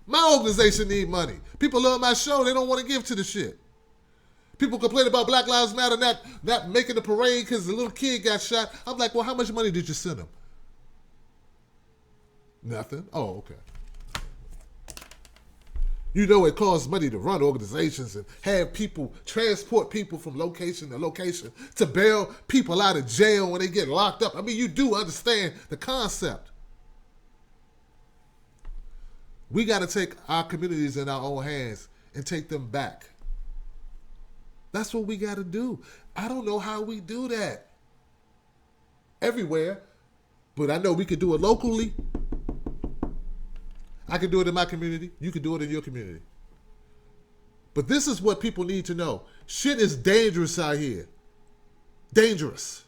My organization needs money. People love my show. They don't want to give to the shit. People complain about Black Lives Matter not making the parade because the little kid got shot. I'm like, well, how much money did you send them? Nothing. Oh, okay. You know it costs money to run organizations and have people transport people from location to location to bail people out of jail when they get locked up. I mean, you do understand the concept. We got to take our communities in our own hands and take them back. That's what we got to do. I don't know how we do that everywhere, but I know we could do it locally. I can do it in my community. You can do it in your community. But this is what people need to know. Shit is dangerous out here. Dangerous.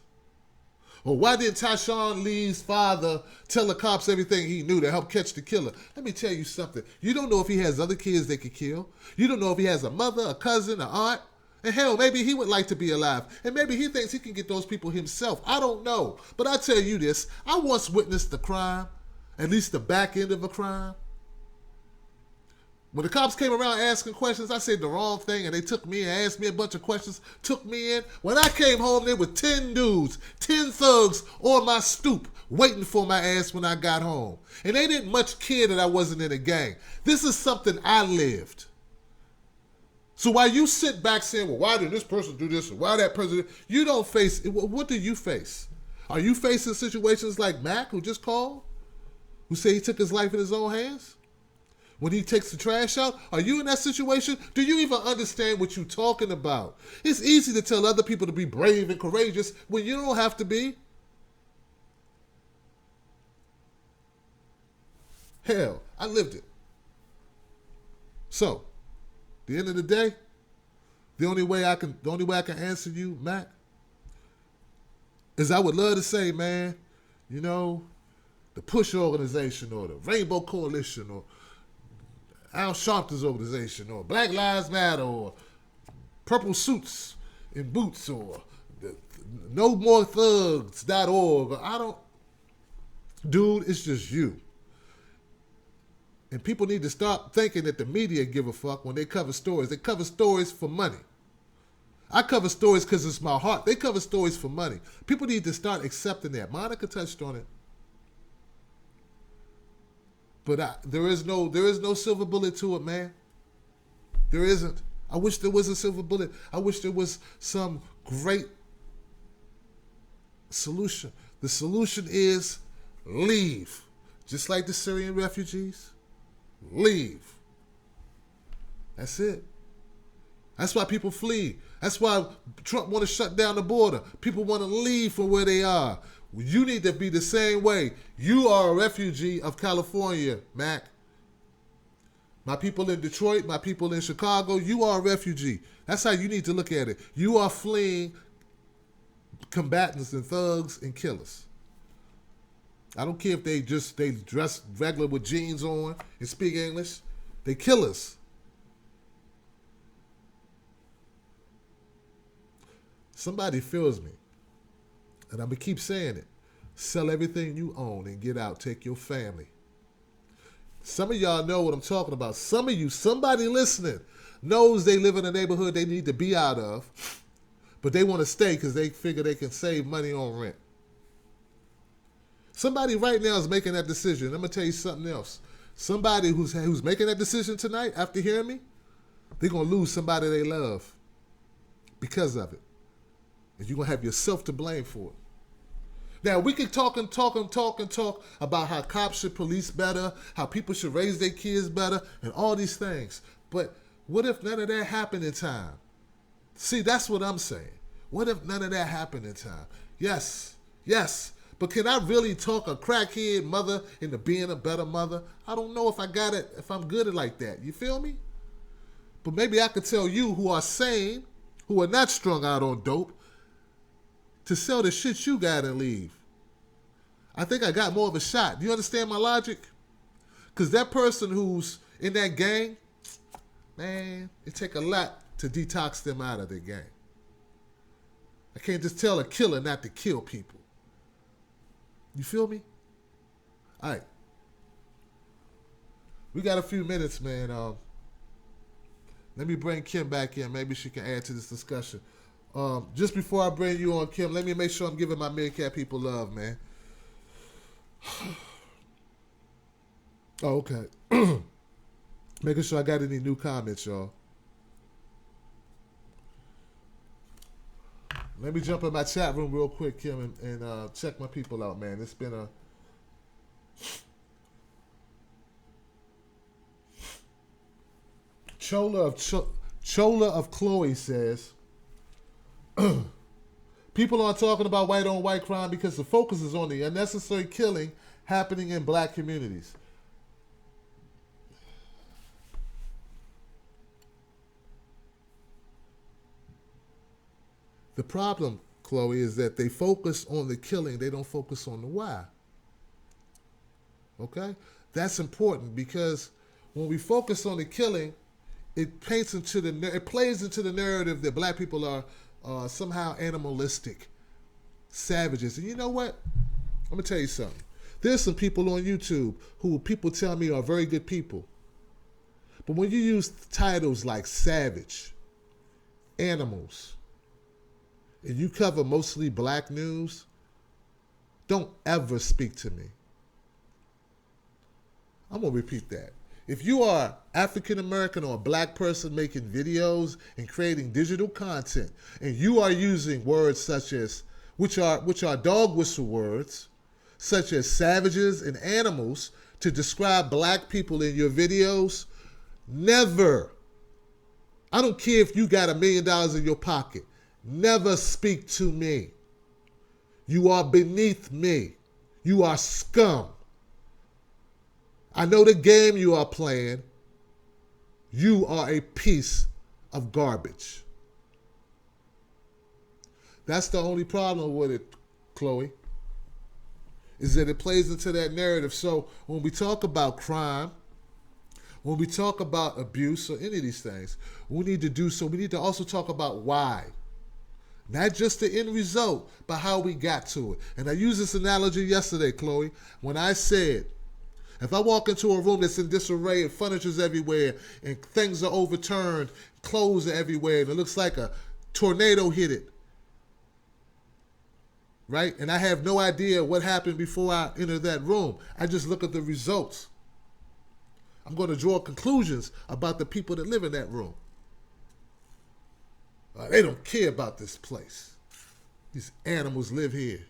Well, why didn't Tyshawn Lee's father tell the cops everything he knew to help catch the killer? Let me tell you something. You don't know if he has other kids they could kill. You don't know if he has a mother, a cousin, an aunt. And hell, maybe he would like to be alive. And maybe he thinks he can get those people himself. I don't know. But I tell you this. I once witnessed a crime, at least the back end of a crime. When the cops came around asking questions, I said the wrong thing, and they took me and asked me a bunch of questions, took me in. When I came home, there were 10 dudes, 10 thugs on my stoop waiting for my ass when I got home. And they didn't much care that I wasn't in a gang. This is something I lived. So while you sit back saying, well, why did this person do this, or why that person, you don't face, what do you face? Are you facing situations like Mac, who just called, who said he took his life in his own hands? When he takes the trash out, are you in that situation? Do you even understand what you're talking about? It's easy to tell other people to be brave and courageous when you don't have to be. Hell, I lived it. So, at the end of the day, the only way I can answer you, Mac, is I would love to say, man, you know, the Push organization or the Rainbow Coalition or Al Sharpton's organization or Black Lives Matter or Purple Suits and Boots or NoMoreThugs.org. I don't, dude, it's just you. And people need to stop thinking that the media give a fuck when they cover stories. They cover stories for money. I cover stories because it's my heart. They cover stories for money. People need to start accepting that. Monica touched on it. But there is no silver bullet to it, man. There isn't. I wish there was a silver bullet. I wish there was some great solution. The solution is leave. Just like the Syrian refugees. Leave. That's it. That's why people flee. That's why Trump want to shut down the border. People want to leave from where they are. You need to be the same way. You are a refugee of California, Mac. My people in Detroit, my people in Chicago, you are a refugee. That's how you need to look at it. You are fleeing combatants and thugs and killers. I don't care if they dress regular with jeans on and speak English. They killers. Somebody feels me. And I'm going to keep saying it. Sell everything you own and get out. Take your family. Some of y'all know what I'm talking about. Some of you, somebody listening, knows they live in a neighborhood they need to be out of, but they want to stay because they figure they can save money on rent. Somebody right now is making that decision. I'm going to tell you something else. Somebody who's making that decision tonight after hearing me, they're going to lose somebody they love because of it. And you're going to have yourself to blame for it. Now, we can talk about how cops should police better, how people should raise their kids better, and all these things. But what if none of that happened in time? See, that's what I'm saying. What if none of that happened in time? Yes. But can I really talk a crackhead mother into being a better mother? I don't know if I got it, if I'm good at like that. You feel me? But maybe I could tell you who are sane, who are not strung out on dope, to sell the shit you got and leave. I think I got more of a shot. Do you understand my logic? Because that person who's in that gang, man, it take a lot to detox them out of the gang. I can't just tell a killer not to kill people. You feel me? All right. We got a few minutes, man. Let me bring Kim back in. Maybe she can add to this discussion. Just before I bring you on, Kim, let me make sure I'm giving my Meerkat people love, man. Oh, okay. Making sure I got any new comments, y'all. Let me jump in my chat room real quick, Kim, and check my people out, man. It's been a... Chola of Chloe says, people aren't talking about white on white crime because the focus is on the unnecessary killing happening in black communities. The problem, Chloe, is that they focus on the killing. They don't focus on the why. Okay? That's important because when we focus on the killing, it plays into the narrative that black people are somehow animalistic, savages. And you know what? I'm going to tell you something. There's some people on YouTube who people tell me are very good people. But when you use titles like savage, animals, and you cover mostly black news, don't ever speak to me. I'm going to repeat that. If you are African American or a black person making videos and creating digital content, and you are using words such as, which are dog whistle words, such as savages and animals to describe black people in your videos, never, I don't care if you got $1 million in your pocket, never speak to me. You are beneath me. You are scum. I know the game you are playing. You are a piece of garbage. That's the only problem with it, Chloe, is that it plays into that narrative. So when we talk about crime, when we talk about abuse or any of these things, we need to also talk about why. Not just the end result, but how we got to it. And I used this analogy yesterday, Chloe, when I said, if I walk into a room that's in disarray and furniture's everywhere and things are overturned, clothes are everywhere, and it looks like a tornado hit it, right? And I have no idea what happened before I enter that room. I just look at the results. I'm going to draw conclusions about the people that live in that room. They don't care about this place. These animals live here.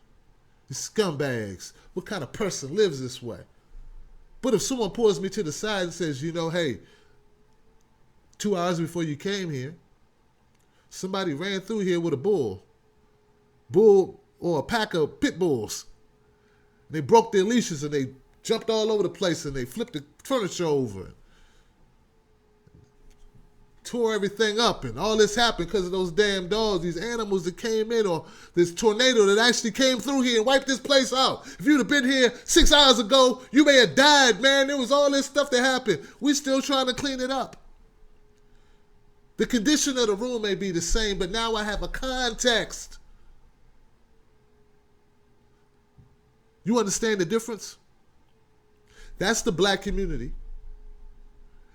These scumbags. What kind of person lives this way? But if someone pulls me to the side and says, you know, hey, 2 hours before you came here, somebody ran through here with a bull or a pack of pit bulls. They broke their leashes and they jumped all over the place and they flipped the furniture over, tore everything up, and all this happened because of those damn dogs, these animals that came in, or this tornado that actually came through here and wiped this place out. If you'd have been here 6 hours ago, you may have died, man. There was all this stuff that happened. We're still trying to clean it up. The condition of the room may be the same, but now I have a context. You understand the difference? That's the black community.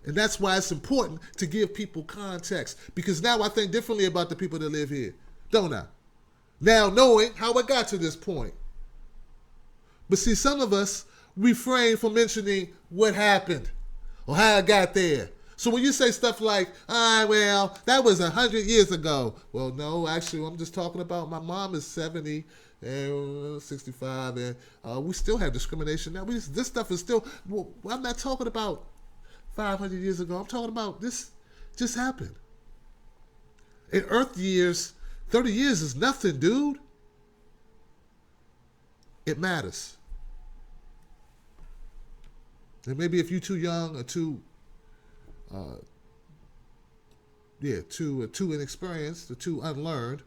And that's why it's important to give people context. Because now I think differently about the people that live here, don't I? Now knowing how I got to this point. But see, some of us refrain from mentioning what happened or how I got there. So when you say stuff like, well, that was 100 years ago. Well, no, actually, I'm just talking about my mom is 70 and 65, and we still have discrimination now. This stuff is still, well, I'm not talking about 500 years ago. I'm talking about this just happened. In Earth years, 30 years is nothing, dude. It matters. And maybe if you're too young or too inexperienced or too unlearned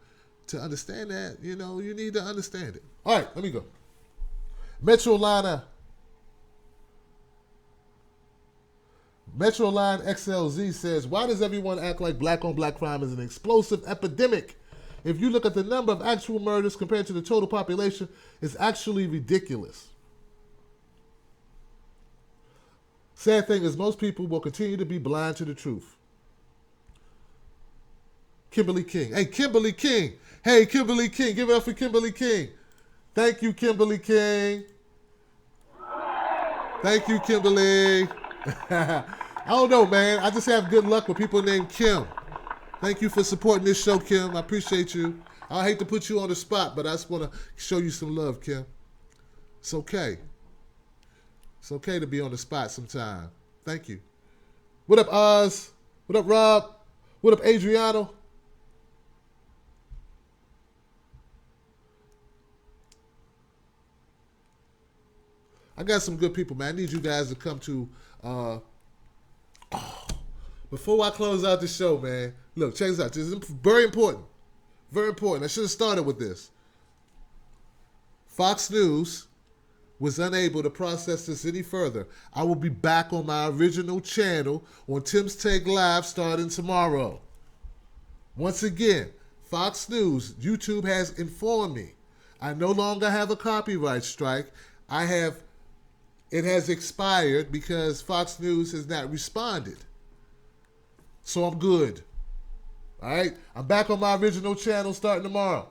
to understand that, you need to understand it. All right, let me go. Metroline XLZ says, why does everyone act like black on black crime is an explosive epidemic? If you look at the number of actual murders compared to the total population, it's actually ridiculous. Sad thing is most people will continue to be blind to the truth. Kimberly King. Hey, Kimberly King. Give it up for Kimberly King. Thank you, Kimberly King. Thank you, Kimberly. I don't know, man. I just have good luck with people named Kim. Thank you for supporting this show, Kim. I appreciate you. I hate to put you on the spot, but I just want to show you some love, Kim. It's okay. It's okay to be on the spot sometime. Thank you. What up, Oz? What up, Rob? What up, Adriano? I got some good people, man. I need you guys to come to... before I close out the show, man, look, check this out. This is very important. Very important. I should have started with this. Fox News was unable to process this any further. I will be back on my original channel on Tim's Take Live starting tomorrow. Once again, Fox News, YouTube has informed me I no longer have a copyright strike. It has expired because Fox News has not responded. So I'm good. All right? I'm back on my original channel starting tomorrow.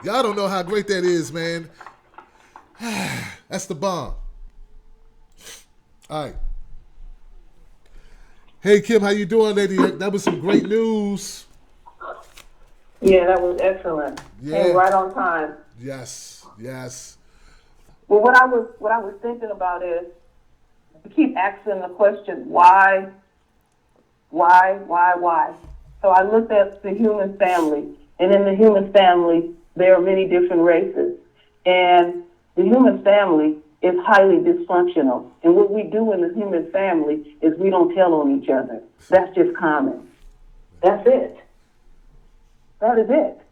Y'all don't know how great that is, man. That's the bomb. All right. Hey, Kim, how you doing, lady? That was some great news. Yeah, that was excellent. Yeah. And right on time. Yes. Well, what I was thinking about is we keep asking the question, why? So I looked at the human family, and in the human family, there are many different races. And the human family is highly dysfunctional. And what we do in the human family is we don't tell on each other. That's just common. That's it. That is it.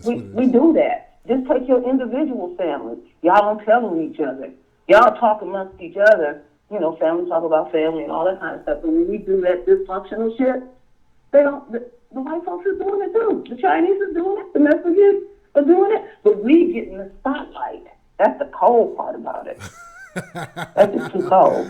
We do that. Just take your individual family. Y'all don't tell on each other. Y'all talk amongst each other. Families talk about family and all that kind of stuff. But when we do that dysfunctional shit, they don't. The white folks are doing it too. The Chinese are doing it. The Mexicans are doing it. But we get in the spotlight. That's the cold part about it. That's just too cold.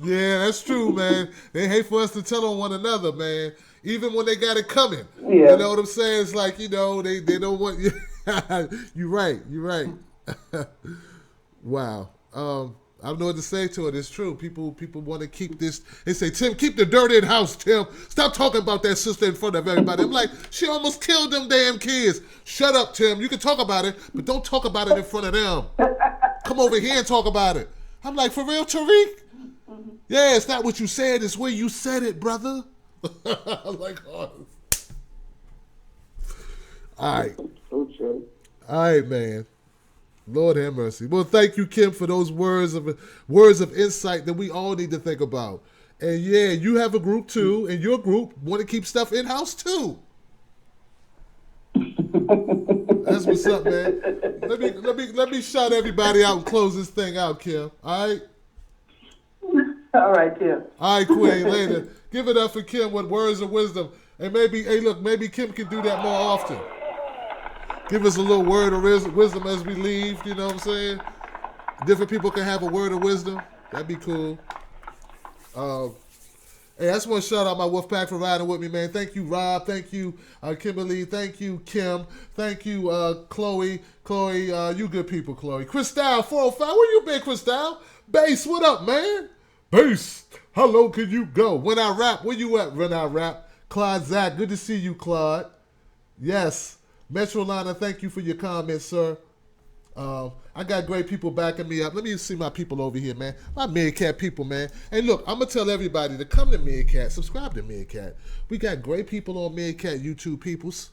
Yeah, that's true, man. They hate for us to tell on one another, man. Even when they got it coming. Yeah. You know what I'm saying? It's like, they don't want you. You're right. Wow. I don't know what to say to it. It's true. People want to keep this. They say, Tim, keep the dirt in house, Tim. Stop talking about that sister in front of everybody. I'm like, she almost killed them damn kids. Shut up, Tim. You can talk about it, but don't talk about it in front of them. Come over here and talk about it. I'm like, for real, Tariq? Yeah, it's not what you said. It's where you said it, brother. I'm like, oh. All right. So true. All right, man. Lord have mercy. Well, thank you, Kim, for those words of insight that we all need to think about. And yeah, you have a group too, and your group want to keep stuff in house too. That's what's up, man. Let me shout everybody out and close this thing out, Kim. All right. All right, Tim. All right, Queen. Later. Give it up for Kim with words of wisdom. And maybe Kim can do that more often. Give us a little word of wisdom as we leave, you know what I'm saying? Different people can have a word of wisdom. That'd be cool. Hey, I just want to shout out my Wolfpack for riding with me, man. Thank you, Rob. Thank you, Kimberly. Thank you, Kim. Thank you, Chloe. Chloe, you good people, Chloe. Cristal 405, where you been, Cristal? Bass, what up, man? Bass, how low can you go? When I rap, where you at when I rap? Claude Zach, good to see you, Claude. Yes. Metrolina, thank you for your comments, sir. I got great people backing me up. Let me see my people over here, man. My Meerkat people, man. Hey, look, I'm going to tell everybody to come to Meerkat. Subscribe to Meerkat. We got great people on Meerkat YouTube, peoples.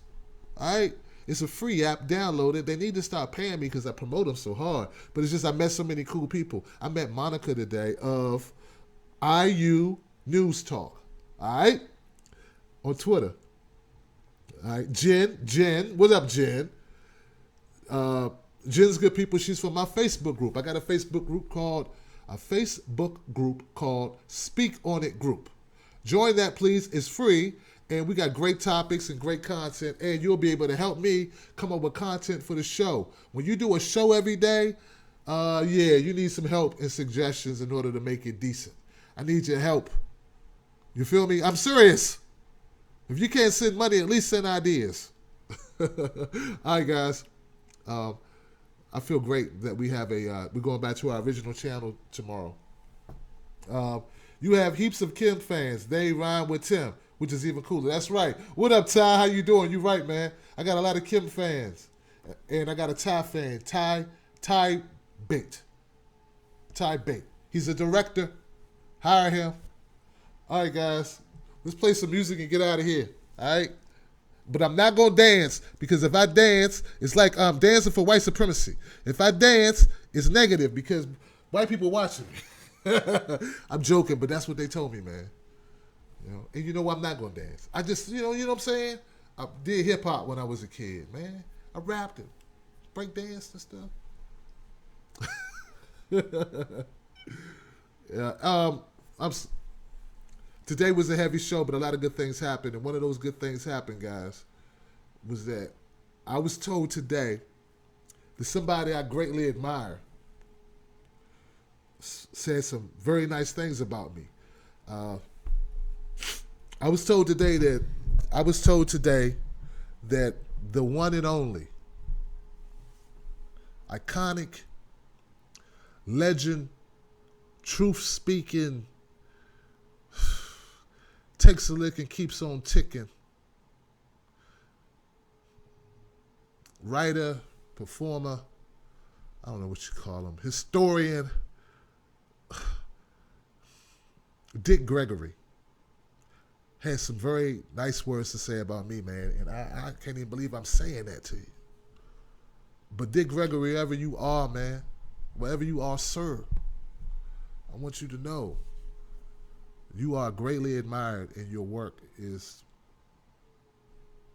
All right? It's a free app. Download it. They need to start paying me because I promote them so hard. But it's just I met so many cool people. I met Monica today of IU News Talk. All right? On Twitter. All right? Jen. What up, Jen? Jen's good people. She's from my Facebook group. I got a Facebook group called Speak On It Group. Join that, please. It's free, and we got great topics and great content, and you'll be able to help me come up with content for the show. When you do a show every day, you need some help and suggestions in order to make it decent. I need your help. You feel me? I'm serious. If you can't send money, at least send ideas. All right, guys. I feel great that we have we're going back to our original channel tomorrow. You have heaps of Kim fans. They rhyme with Tim, which is even cooler. That's right. What up, Ty? How you doing? You right, man. I got a lot of Kim fans. And I got a Ty fan. Ty Bait. He's a director. Hire him. All right, guys. Let's play some music and get out of here. All right? But I'm not going to dance, because if I dance, it's like I'm dancing for white supremacy. If I dance, it's negative because white people watching me. I'm joking, but that's what they told me, man. You know, and you know I'm not going to dance. I just, you know what I'm saying? I did hip hop when I was a kid, man. I rapped it, break dance and stuff. Yeah. Today was a heavy show, but a lot of good things happened. And one of those good things happened, guys, was that I was told today that somebody I greatly admire said some very nice things about me. I was told today that the one and only iconic, legend, truth-speaking, takes a lick and keeps on ticking, writer, performer, I don't know what you call him, historian, Dick Gregory has some very nice words to say about me, man, and I can't even believe I'm saying that to you. But Dick Gregory, wherever you are, man, wherever you are, sir, I want you to know you are greatly admired, and your work is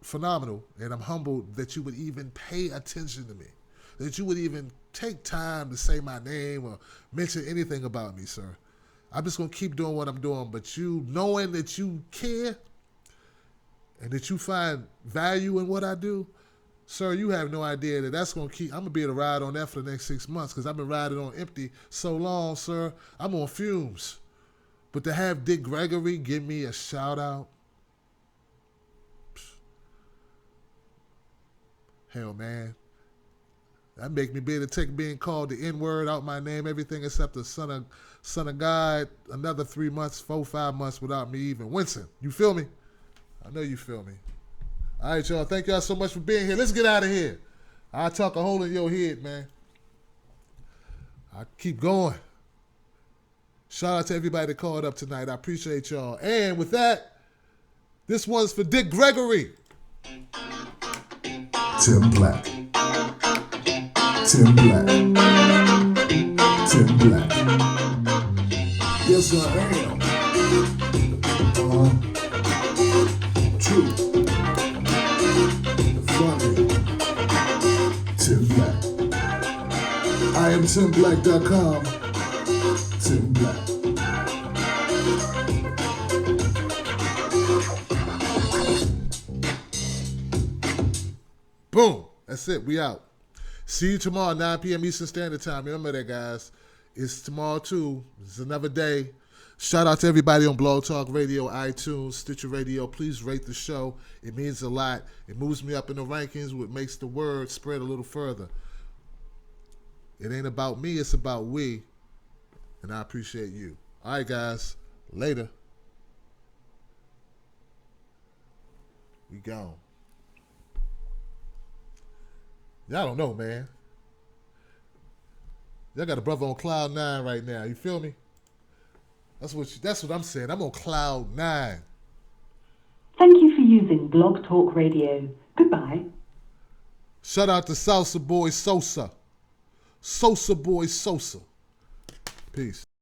phenomenal. And I'm humbled that you would even pay attention to me, that you would even take time to say my name or mention anything about me, sir. I'm just going to keep doing what I'm doing, but you knowing that you care and that you find value in what I do, sir, you have no idea that that's going to keep, I'm going to be able to ride on that for the next 6 months, because I've been riding on empty so long, sir. I'm on fumes. But to have Dick Gregory give me a shout out, hell, man, that make me be able to take being called the N-word out my name, everything except the son of God, another 3 months, 4-5 months without me even wincing. You feel me? I know you feel me. All right, y'all. Thank y'all so much for being here. Let's get out of here. I'll talk a hole in your head, man. I keep going. Shout out to everybody that called up tonight. I appreciate y'all. And with that, this one's for Dick Gregory. Tim Black. Tim Black. Tim Black. Yes, I am. True. Funny. Tim Black. I am TimBlack.com. Tim Black. Boom. That's it. We out. See you tomorrow, 9 p.m. Eastern Standard Time. Remember that, guys. It's tomorrow, too. It's another day. Shout out to everybody on Blog Talk Radio, iTunes, Stitcher Radio. Please rate the show. It means a lot. It moves me up in the rankings, which makes the word spread a little further. It ain't about me. It's about we. And I appreciate you. All right, guys. Later. We gone. Y'all don't know, man. Y'all got a brother on cloud 9 right now. You feel me? That's what I'm saying. I'm on cloud 9. Thank you for using Blog Talk Radio. Goodbye. Shout out to Salsa Boy Sosa. Sosa Boy Sosa. Peace.